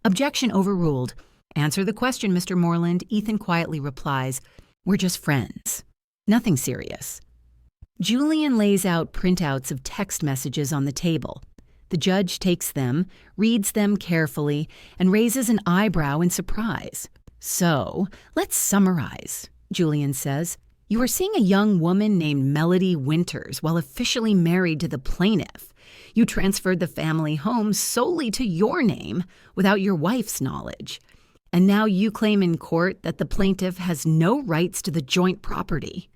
"Objection overruled. Answer the question, Mr. Moreland." Ethan quietly replies, "We're just friends. Nothing serious." Julian lays out printouts of text messages on the table. The judge takes them, reads them carefully, and raises an eyebrow in surprise. "So, let's summarize," Julian says. "You are seeing a young woman named Melody Winters while officially married to the plaintiff. You transferred the family home solely to your name without your wife's knowledge. And now you claim in court that the plaintiff has no rights to the joint property."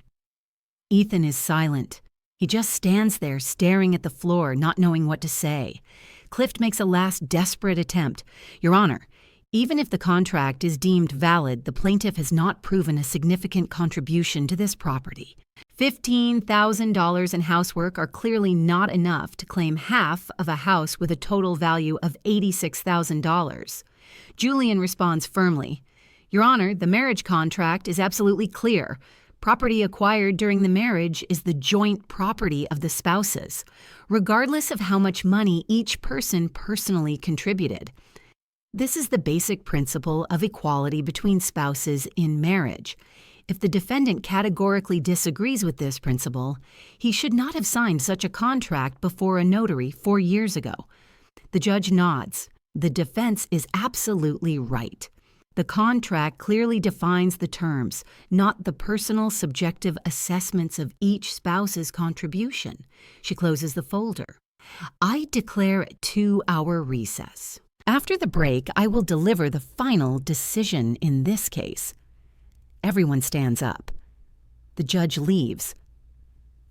Ethan is silent. He just stands there staring at the floor, not knowing what to say. Clift makes a last desperate attempt. "Your Honor, even if the contract is deemed valid, the plaintiff has not proven a significant contribution to this property. $15,000 in housework are clearly not enough to claim half of a house with a total value of $86,000. Julian responds firmly, "Your Honor, the marriage contract is absolutely clear. Property acquired during the marriage is the joint property of the spouses, regardless of how much money each person personally contributed. This is the basic principle of equality between spouses in marriage. If the defendant categorically disagrees with this principle, he should not have signed such a contract before a notary 4 years ago." The judge nods. The defense is absolutely right. The contract clearly defines the terms, not the personal subjective assessments of each spouse's contribution. She closes the folder. "I declare a 2-hour recess. After the break, I will deliver the final decision in this case." Everyone stands up. The judge leaves.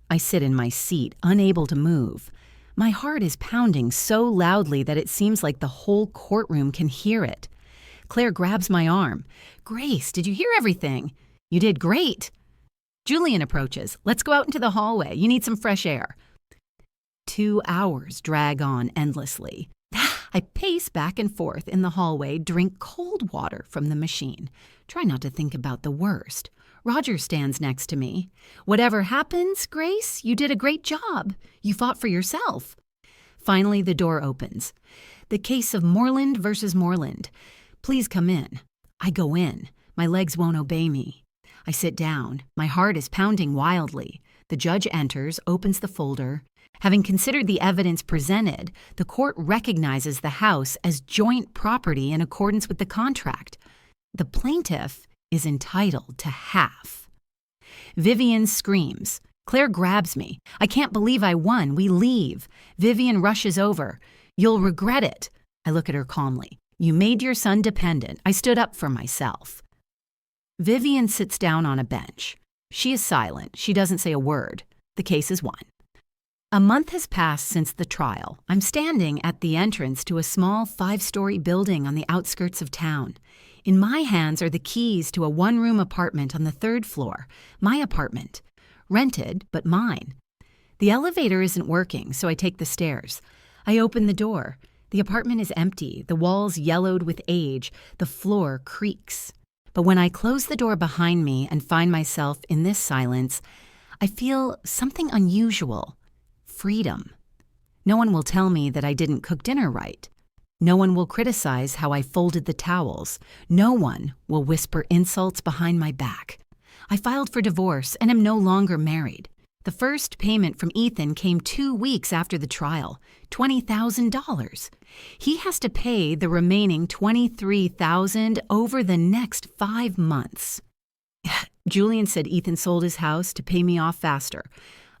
I sit in my seat, unable to move. My heart is pounding so loudly that it seems like the whole courtroom can hear it. Claire grabs my arm. "Grace, did you hear everything?" "You did great." Julian approaches. "Let's go out into the hallway. You need some fresh air." 2 hours drag on endlessly. I pace back and forth in the hallway, drink cold water from the machine. Try not to think about the worst. Roger stands next to me. "Whatever happens, Grace, you did a great job. You fought for yourself." Finally, the door opens. "The case of Moreland versus Moreland. Please come in." I go in. My legs won't obey me. I sit down. My heart is pounding wildly. The judge enters, opens the folder. Having considered the evidence presented, the court recognizes the house as joint property in accordance with the contract. The plaintiff is entitled to half. Vivian screams. Claire grabs me. "I can't believe I won. We leave." Vivian rushes over. "You'll regret it." I look at her calmly. "You made your son dependent. I stood up for myself." Vivian sits down on a bench. She is silent. She doesn't say a word. The case is won. A month has passed since the trial. I'm standing at the entrance to a small 5-story building on the outskirts of town. In my hands are the keys to a one-room apartment on the 3rd floor, my apartment. Rented, but mine. The elevator isn't working, so I take the stairs. I open the door. The apartment is empty, the walls yellowed with age, the floor creaks. But when I close the door behind me and find myself in this silence, I feel something unusual. Freedom. No one will tell me that I didn't cook dinner right. No one will criticize how I folded the towels. No one will whisper insults behind my back. I filed for divorce and am no longer married. The first payment from Ethan came 2 weeks after the trial, $20,000. He has to pay the remaining $23,000 over the next 5 months. Julian said Ethan sold his house to pay me off faster.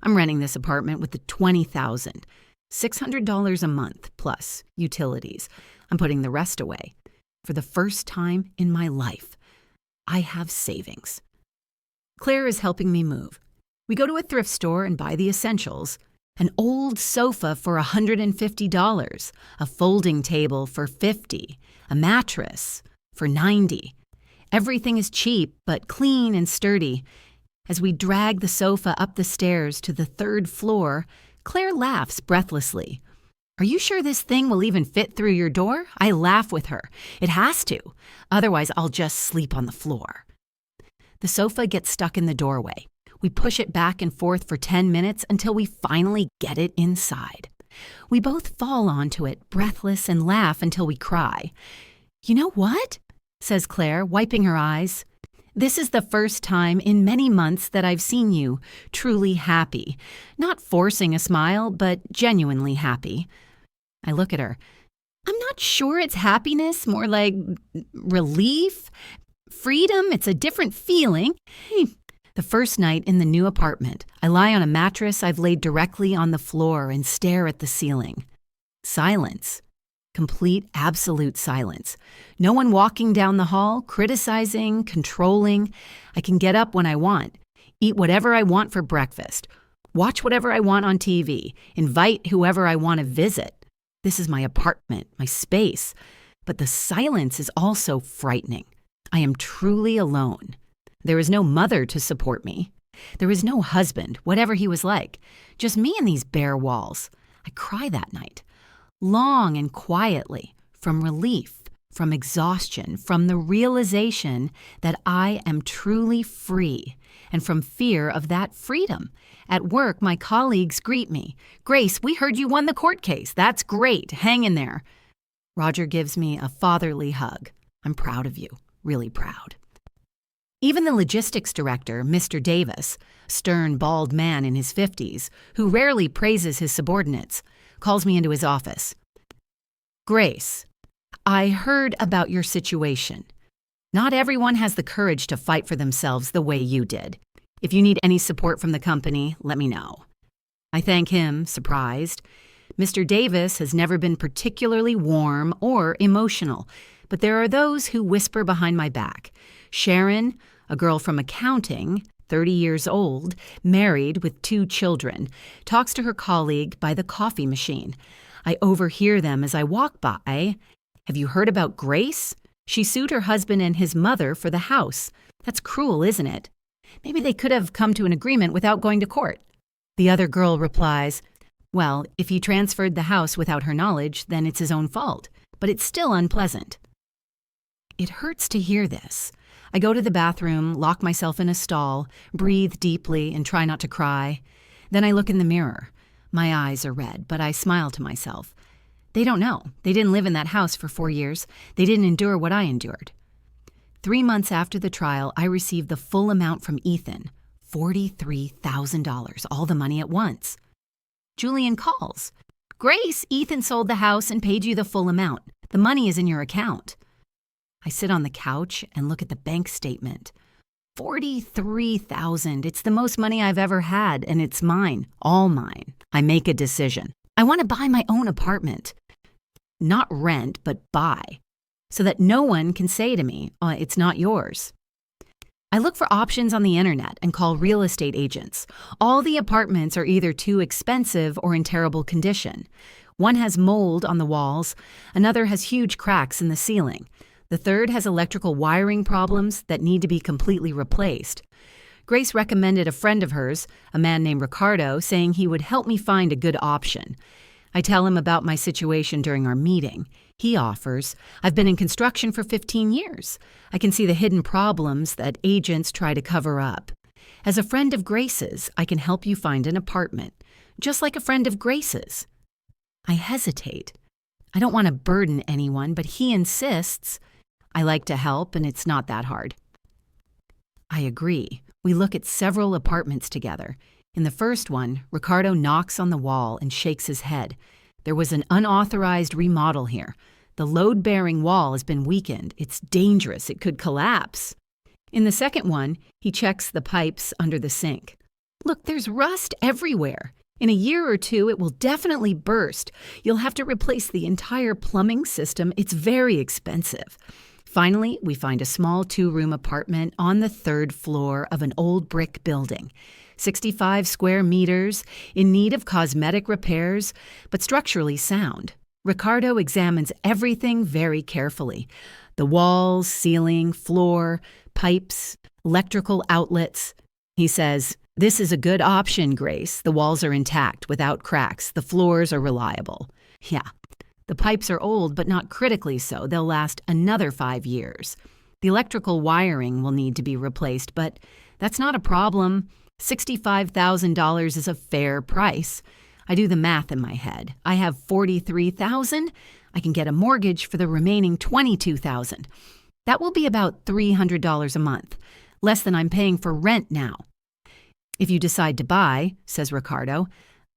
I'm renting this apartment with the $20,000, $600 a month plus utilities. I'm putting the rest away. For the first time in my life, I have savings. Claire is helping me move. We go to a thrift store and buy the essentials. An old sofa for $150, a folding table for $50, a mattress for $90. Everything is cheap but clean and sturdy. As we drag the sofa up the stairs to the 3rd floor, Claire laughs breathlessly. "Are you sure this thing will even fit through your door?" I laugh with her. "It has to. Otherwise, I'll just sleep on the floor." The sofa gets stuck in the doorway. We push it back and forth for 10 minutes until we finally get it inside. We both fall onto it, breathless, and laugh until we cry. "You know what?" says Claire, wiping her eyes. "This is the first time in many months that I've seen you truly happy. Not forcing a smile, but genuinely happy." I look at her. "I'm not sure it's happiness, more like relief, freedom. It's a different feeling." The first night in the new apartment, I lie on a mattress I've laid directly on the floor and stare at the ceiling. Silence. Complete, absolute silence. No one walking down the hall, criticizing, controlling. I can get up when I want, eat whatever I want for breakfast, watch whatever I want on TV, invite whoever I want to visit. This is my apartment, my space. But the silence is also frightening. I am truly alone. There is no mother to support me. There is no husband, whatever he was like. Just me and these bare walls. I cry that night. Long and quietly, from relief, from exhaustion, from the realization that I am truly free, and from fear of that freedom. At work, my colleagues greet me. "Grace, we heard you won the court case. That's great. Hang in there." Roger gives me a fatherly hug. "I'm proud of you, really proud." Even the logistics director, Mr. Davis, stern, bald man in his 50s, who rarely praises his subordinates, calls me into his office. "Grace, I heard about your situation. Not everyone has the courage to fight for themselves the way you did. If you need any support from the company, let me know." I thank him, surprised. Mr. Davis has never been particularly warm or emotional, but there are those who whisper behind my back. Sharon, a girl from accounting, 30 years old, married with 2 children, talks to her colleague by the coffee machine. I overhear them as I walk by. "Have you heard about Grace? She sued her husband and his mother for the house. That's cruel, isn't it? Maybe they could have come to an agreement without going to court." The other girl replies, "Well, if he transferred the house without her knowledge, then it's his own fault. But it's still unpleasant." It hurts to hear this. I go to the bathroom, lock myself in a stall, breathe deeply, and try not to cry. Then I look in the mirror. My eyes are red, but I smile to myself. They don't know. They didn't live in that house for 4 years. They didn't endure what I endured. 3 months after the trial, I received the full amount from Ethan, $43,000, all the money at once. Julian calls. "Grace, Ethan sold the house and paid you the full amount. The money is in your account." I sit on the couch and look at the bank statement. $43,000. It's the most money I've ever had, and it's mine, all mine. I make a decision. I want to buy my own apartment. Not rent, but buy, so that no one can say to me, "Oh, it's not yours." I look for options on the internet and call real estate agents. All the apartments are either too expensive or in terrible condition. One has mold on the walls, another has huge cracks in the ceiling. The third has electrical wiring problems that need to be completely replaced. Grace recommended a friend of hers, a man named Ricardo, saying he would help me find a good option. I tell him about my situation during our meeting. He offers, "I've been in construction for 15 years. I can see the hidden problems that agents try to cover up. As a friend of Grace's, I can help you find an apartment, just like a friend of Grace's." I hesitate. I don't want to burden anyone, but he insists. I like to help, and it's not that hard. I agree. We look at several apartments together. In the first one, Ricardo knocks on the wall and shakes his head. There was an unauthorized remodel here. The load-bearing wall has been weakened. It's dangerous. It could collapse. In the second one, he checks the pipes under the sink. "Look, there's rust everywhere. In a year or two, it will definitely burst. You'll have to replace the entire plumbing system. It's very expensive." Finally, we find a small 2-room apartment on the 3rd floor of an old brick building. 65 square meters, in need of cosmetic repairs, but structurally sound. Ricardo examines everything very carefully. The walls, ceiling, floor, pipes, electrical outlets. He says, "This is a good option, Grace. The walls are intact, without cracks. The floors are reliable." Yeah. The pipes are old, but not critically so. They'll last another 5 years. The electrical wiring will need to be replaced, but that's not a problem. $65,000 is a fair price. I do the math in my head. I have $43,000. I can get a mortgage for the remaining $22,000. That will be about $300 a month, less than I'm paying for rent now. "If you decide to buy," says Ricardo,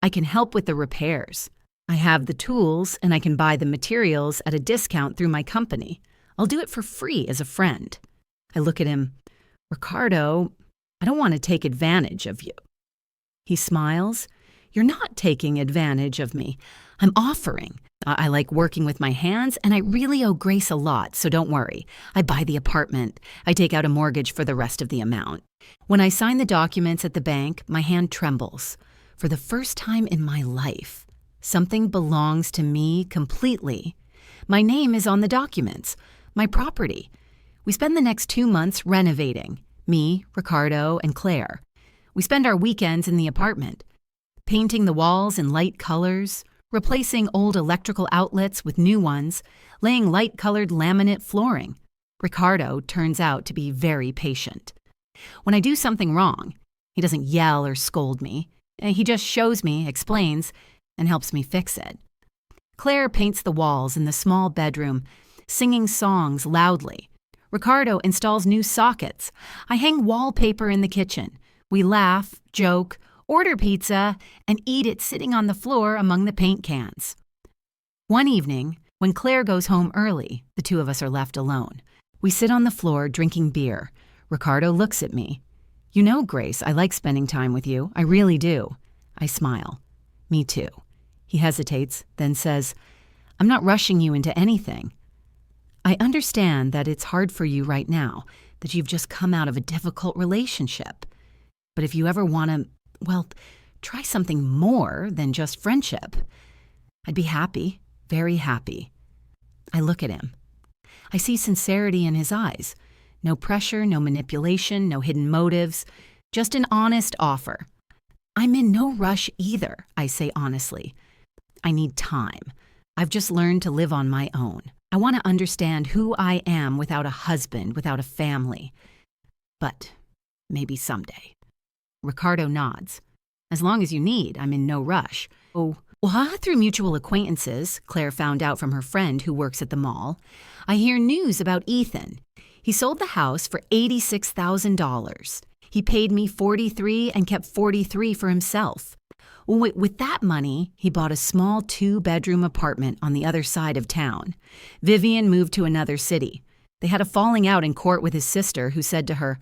"I can help with the repairs. I have the tools, and I can buy the materials at a discount through my company. I'll do it for free as a friend." I look at him. "Ricardo, I don't want to take advantage of you." He smiles. "You're not taking advantage of me. I'm offering. I like working with my hands, and I really owe Grace a lot, so don't worry. I buy the apartment. I take out a mortgage for the rest of the amount." When I sign the documents at the bank, my hand trembles. For the first time in my life, something belongs to me completely. My name is on the documents, my property. We spend the next 2 months renovating, me, Ricardo, and Claire. We spend our weekends in the apartment, painting the walls in light colors, replacing old electrical outlets with new ones, laying light-colored laminate flooring. Ricardo turns out to be very patient. When I do something wrong, he doesn't yell or scold me. He just shows me, explains, and helps me fix it. Claire paints the walls in the small bedroom, singing songs loudly. Ricardo installs new sockets. I hang wallpaper in the kitchen. We laugh, joke, order pizza, and eat it sitting on the floor among the paint cans. One evening, when Claire goes home early, the two of us are left alone. We sit on the floor drinking beer. Ricardo looks at me. "You know, Grace, I like spending time with you. I really do." I smile. "Me too." He hesitates, then says, "I'm not rushing you into anything. I understand that it's hard for you right now, that you've just come out of a difficult relationship. But if you ever want to, well, try something more than just friendship, I'd be happy, very happy." I look at him. I see sincerity in his eyes. No pressure, no manipulation, no hidden motives, just an honest offer. I'm in no rush either, I say honestly. I need time. I've just learned to live on my own. I want to understand who I am without a husband, without a family. But maybe someday. Ricardo nods. "As long as you need, I'm in no rush." "Oh, well, through mutual acquaintances," Claire found out from her friend who works at the mall, "I hear news about Ethan. He sold the house for $86,000. He paid me $43,000 and kept $43,000 for himself. With that money, he bought a small 2-bedroom apartment on the other side of town. Vivian moved to another city. They had a falling out in court with his sister, who said to her,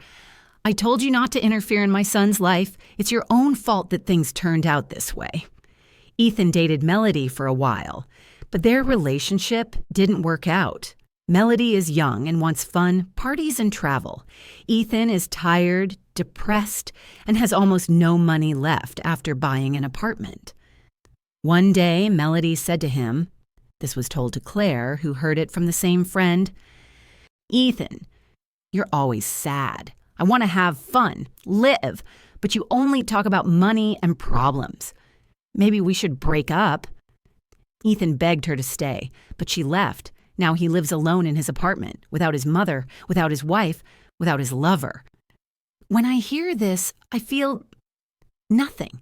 'I told you not to interfere in my son's life. It's your own fault that things turned out this way.' Ethan dated Melody for a while, but their relationship didn't work out. Melody is young and wants fun, parties, and travel. Ethan is tired, depressed, and has almost no money left after buying an apartment. One day, Melody said to him, this was told to Claire, who heard it from the same friend, "Ethan, you're always sad. I want to have fun, live, but you only talk about money and problems. Maybe we should break up." Ethan begged her to stay, but she left. Now he lives alone in his apartment, without his mother, without his wife, without his lover. When I hear this, I feel nothing.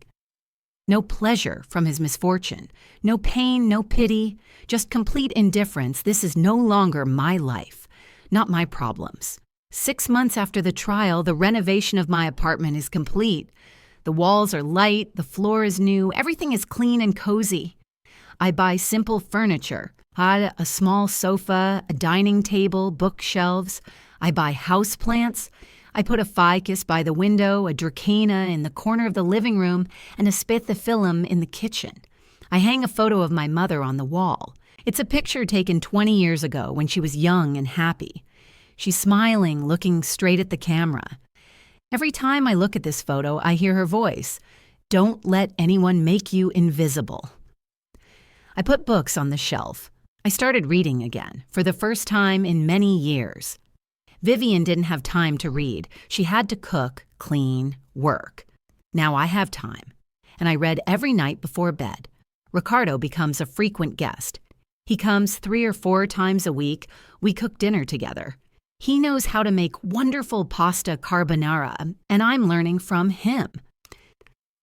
No pleasure from his misfortune, no pain, no pity, just complete indifference. This is no longer my life, not my problems. 6 months after the trial, the renovation of my apartment is complete. The walls are light, the floor is new, everything is clean and cozy. I buy simple furniture, a small sofa, a dining table, bookshelves. I buy houseplants. I put a ficus by the window, a dracaena in the corner of the living room, and a spithiphyllum in the kitchen. I hang a photo of my mother on the wall. It's a picture taken 20 years ago when she was young and happy. She's smiling, looking straight at the camera. Every time I look at this photo, I hear her voice. "Don't let anyone make you invisible." I put books on the shelf. I started reading again, for the first time in many years. Vivian didn't have time to read. She had to cook, clean, work. Now I have time, and I read every night before bed. Ricardo becomes a frequent guest. He comes 3 or 4 times a week. We cook dinner together. He knows how to make wonderful pasta carbonara, and I'm learning from him.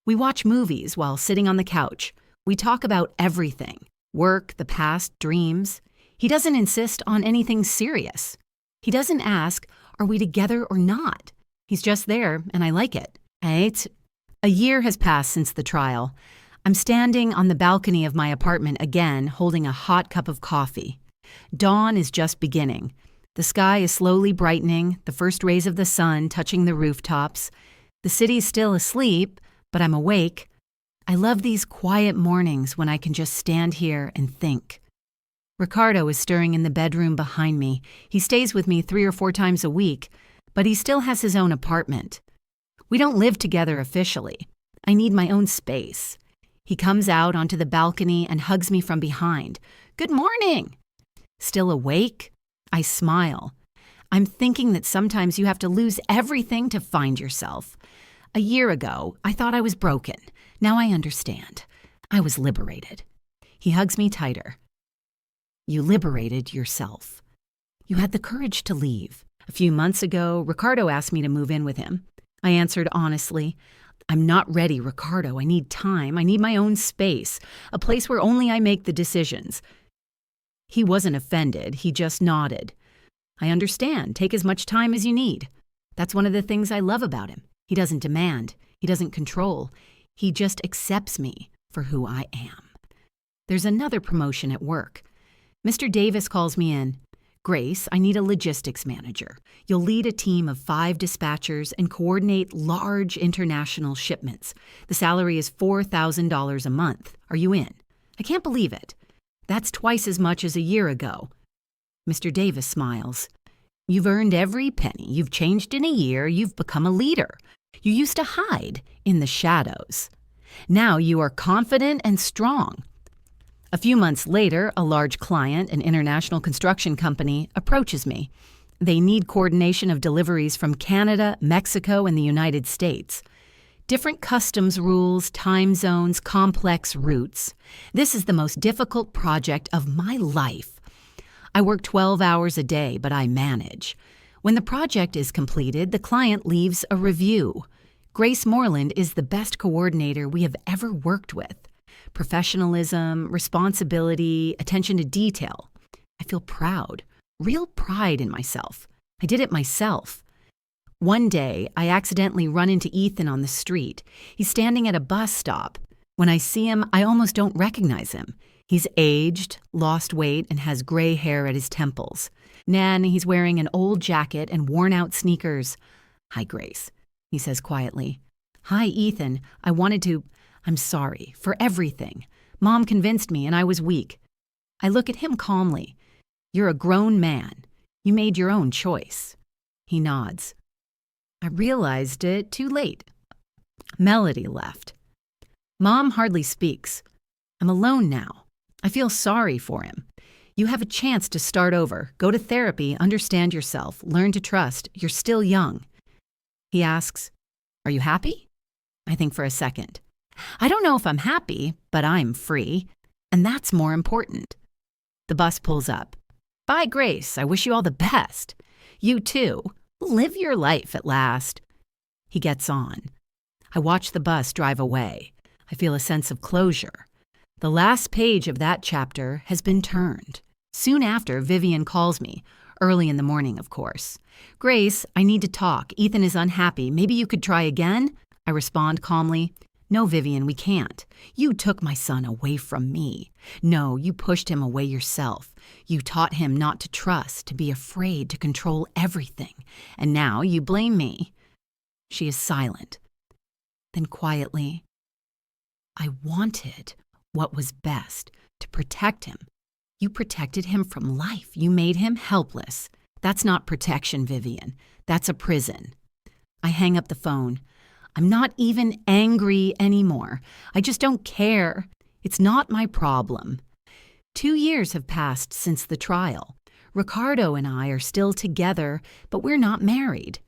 We watch movies while sitting on the couch. We talk about everything. Work, the past, dreams. He doesn't insist on anything serious. He doesn't ask, are we together or not? He's just there, and I like it. A year has passed since the trial. I'm standing on the balcony of my apartment again, holding a hot cup of coffee. Dawn is just beginning. The sky is slowly brightening, the first rays of the sun touching the rooftops. The city's still asleep, but I'm awake. I love these quiet mornings when I can just stand here and think. Ricardo is stirring in the bedroom behind me. He stays with me 3 or 4 times a week, but he still has his own apartment. We don't live together officially. I need my own space. He comes out onto the balcony and hugs me from behind. "Good morning." Still awake? I smile. I'm thinking that sometimes you have to lose everything to find yourself. A year ago, I thought I was broken. Now I understand. I was liberated. He hugs me tighter. You liberated yourself. You had the courage to leave. A few months ago, Ricardo asked me to move in with him. I answered honestly, "I'm not ready, Ricardo. I need time. I need my own space, a place where only I make the decisions." He wasn't offended. He just nodded. "I understand. Take as much time as you need." That's one of the things I love about him. He doesn't demand. He doesn't control. He just accepts me for who I am. There's another promotion at work. Mr. Davis calls me in. "Grace, I need a logistics manager. You'll lead a team of 5 dispatchers and coordinate large international shipments. The salary is $4,000 a month. Are you in?" I can't believe it. That's twice as much as a year ago. Mr. Davis smiles. "You've earned every penny. You've changed in a year. You've become a leader. You used to hide in the shadows. Now you are confident and strong." A few months later, a large client, an international construction company, approaches me. They need coordination of deliveries from Canada, Mexico, and the United States. Different customs rules, time zones, complex routes. This is the most difficult project of my life. I work 12 hours a day, but I manage. When the project is completed, the client leaves a review. Grace Moreland is the best coordinator we have ever worked with. Professionalism, responsibility, attention to detail. I feel proud, real pride in myself. I did it myself. One day, I accidentally run into Ethan on the street. He's standing at a bus stop. When I see him, I almost don't recognize him. He's aged, lost weight, and has gray hair at his temples. Then he's wearing an old jacket and worn-out sneakers. "Hi, Grace," he says quietly. "Hi, Ethan. I'm sorry for everything. Mom convinced me and I was weak." I look at him calmly. You're a grown man. You made your own choice. He nods. I realized it too late. Melody left. Mom hardly speaks. I'm alone now. I feel sorry for him. You have a chance to start over, go to therapy, understand yourself, learn to trust. You're still young. He asks, "Are you happy?" I think for a second. I don't know if I'm happy, but I'm free, and that's more important. The bus pulls up. Bye, Grace. I wish you all the best. You too. Live your life at last. He gets on. I watch the bus drive away. I feel a sense of closure. The last page of that chapter has been turned. Soon after, Vivian calls me. Early in the morning, of course. "Grace, I need to talk. Ethan is unhappy. Maybe you could try again?" I respond calmly. "No, Vivian, we can't. You took my son away from me. No, you pushed him away yourself. You taught him not to trust, to be afraid, to control everything. And now you blame me." She is silent. Then quietly, "I wanted what was best, to protect him. You protected him from life. You made him helpless. That's not protection, Vivian. That's a prison." I hang up the phone. I'm not even angry anymore. I just don't care. It's not my problem. 2 years have passed since the trial. Ricardo and I are still together, but we're not married.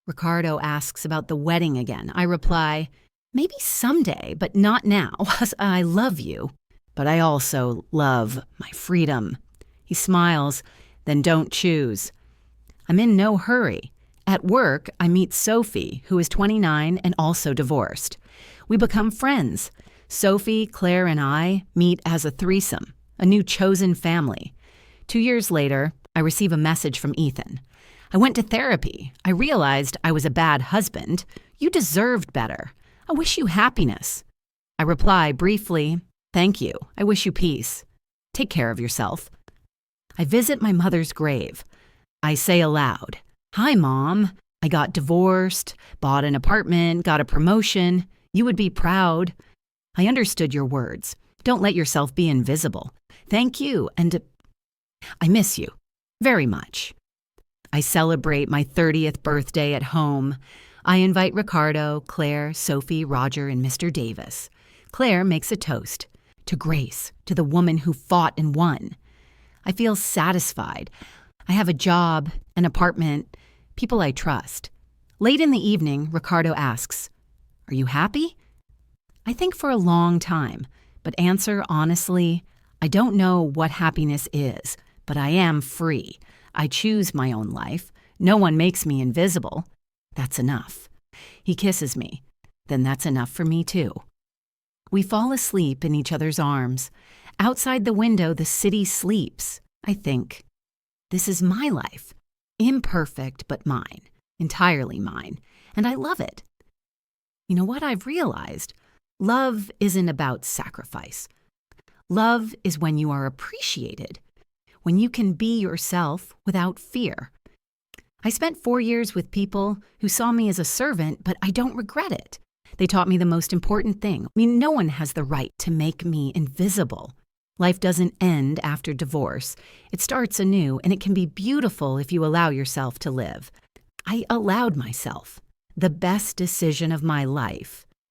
Ricardo asks about the wedding again. I reply, "Maybe someday, but not now. I love you, but I also love my freedom." He smiles, "Then don't choose." I'm in no hurry. At work, I meet Sophie, who is 29 and also divorced. We become friends. Sophie, Claire, and I meet as a threesome, a new chosen family. 2 years later, I receive a message from Ethan. "I went to therapy. I realized I was a bad husband. You deserved better. I wish you happiness." I reply briefly, "Thank you. I wish you peace. Take care of yourself." I visit my mother's grave. I say aloud, "Hi, Mom. I got divorced, bought an apartment, got a promotion. You would be proud. I understood your words. Don't let yourself be invisible. Thank you, and I miss you very much." I celebrate my 30th birthday at home. I invite Ricardo, Claire, Sophie, Roger, and Mr. Davis. Claire makes a toast to Grace, to the woman who fought and won. I feel satisfied. I have a job, an apartment, people I trust. Late in the evening, Ricardo asks, "Are you happy?" I think for a long time, but answer honestly, I don't know what happiness is, but I am free. I choose my own life. No one makes me invisible. That's enough. He kisses me. Then that's enough for me too. We fall asleep in each other's arms. Outside the window, the city sleeps. I think, this is my life. Imperfect, but mine. Entirely mine. And I love it. You know what I've realized? Love isn't about sacrifice. Love is when you are appreciated, when you can be yourself without fear. I spent 4 years with people who saw me as a servant, but I don't regret it. They taught me the most important thing. I mean, no one has the right to make me invisible. Life doesn't end after divorce. It starts anew, and it can be beautiful if you allow yourself to live. I allowed myself. The best decision of my life.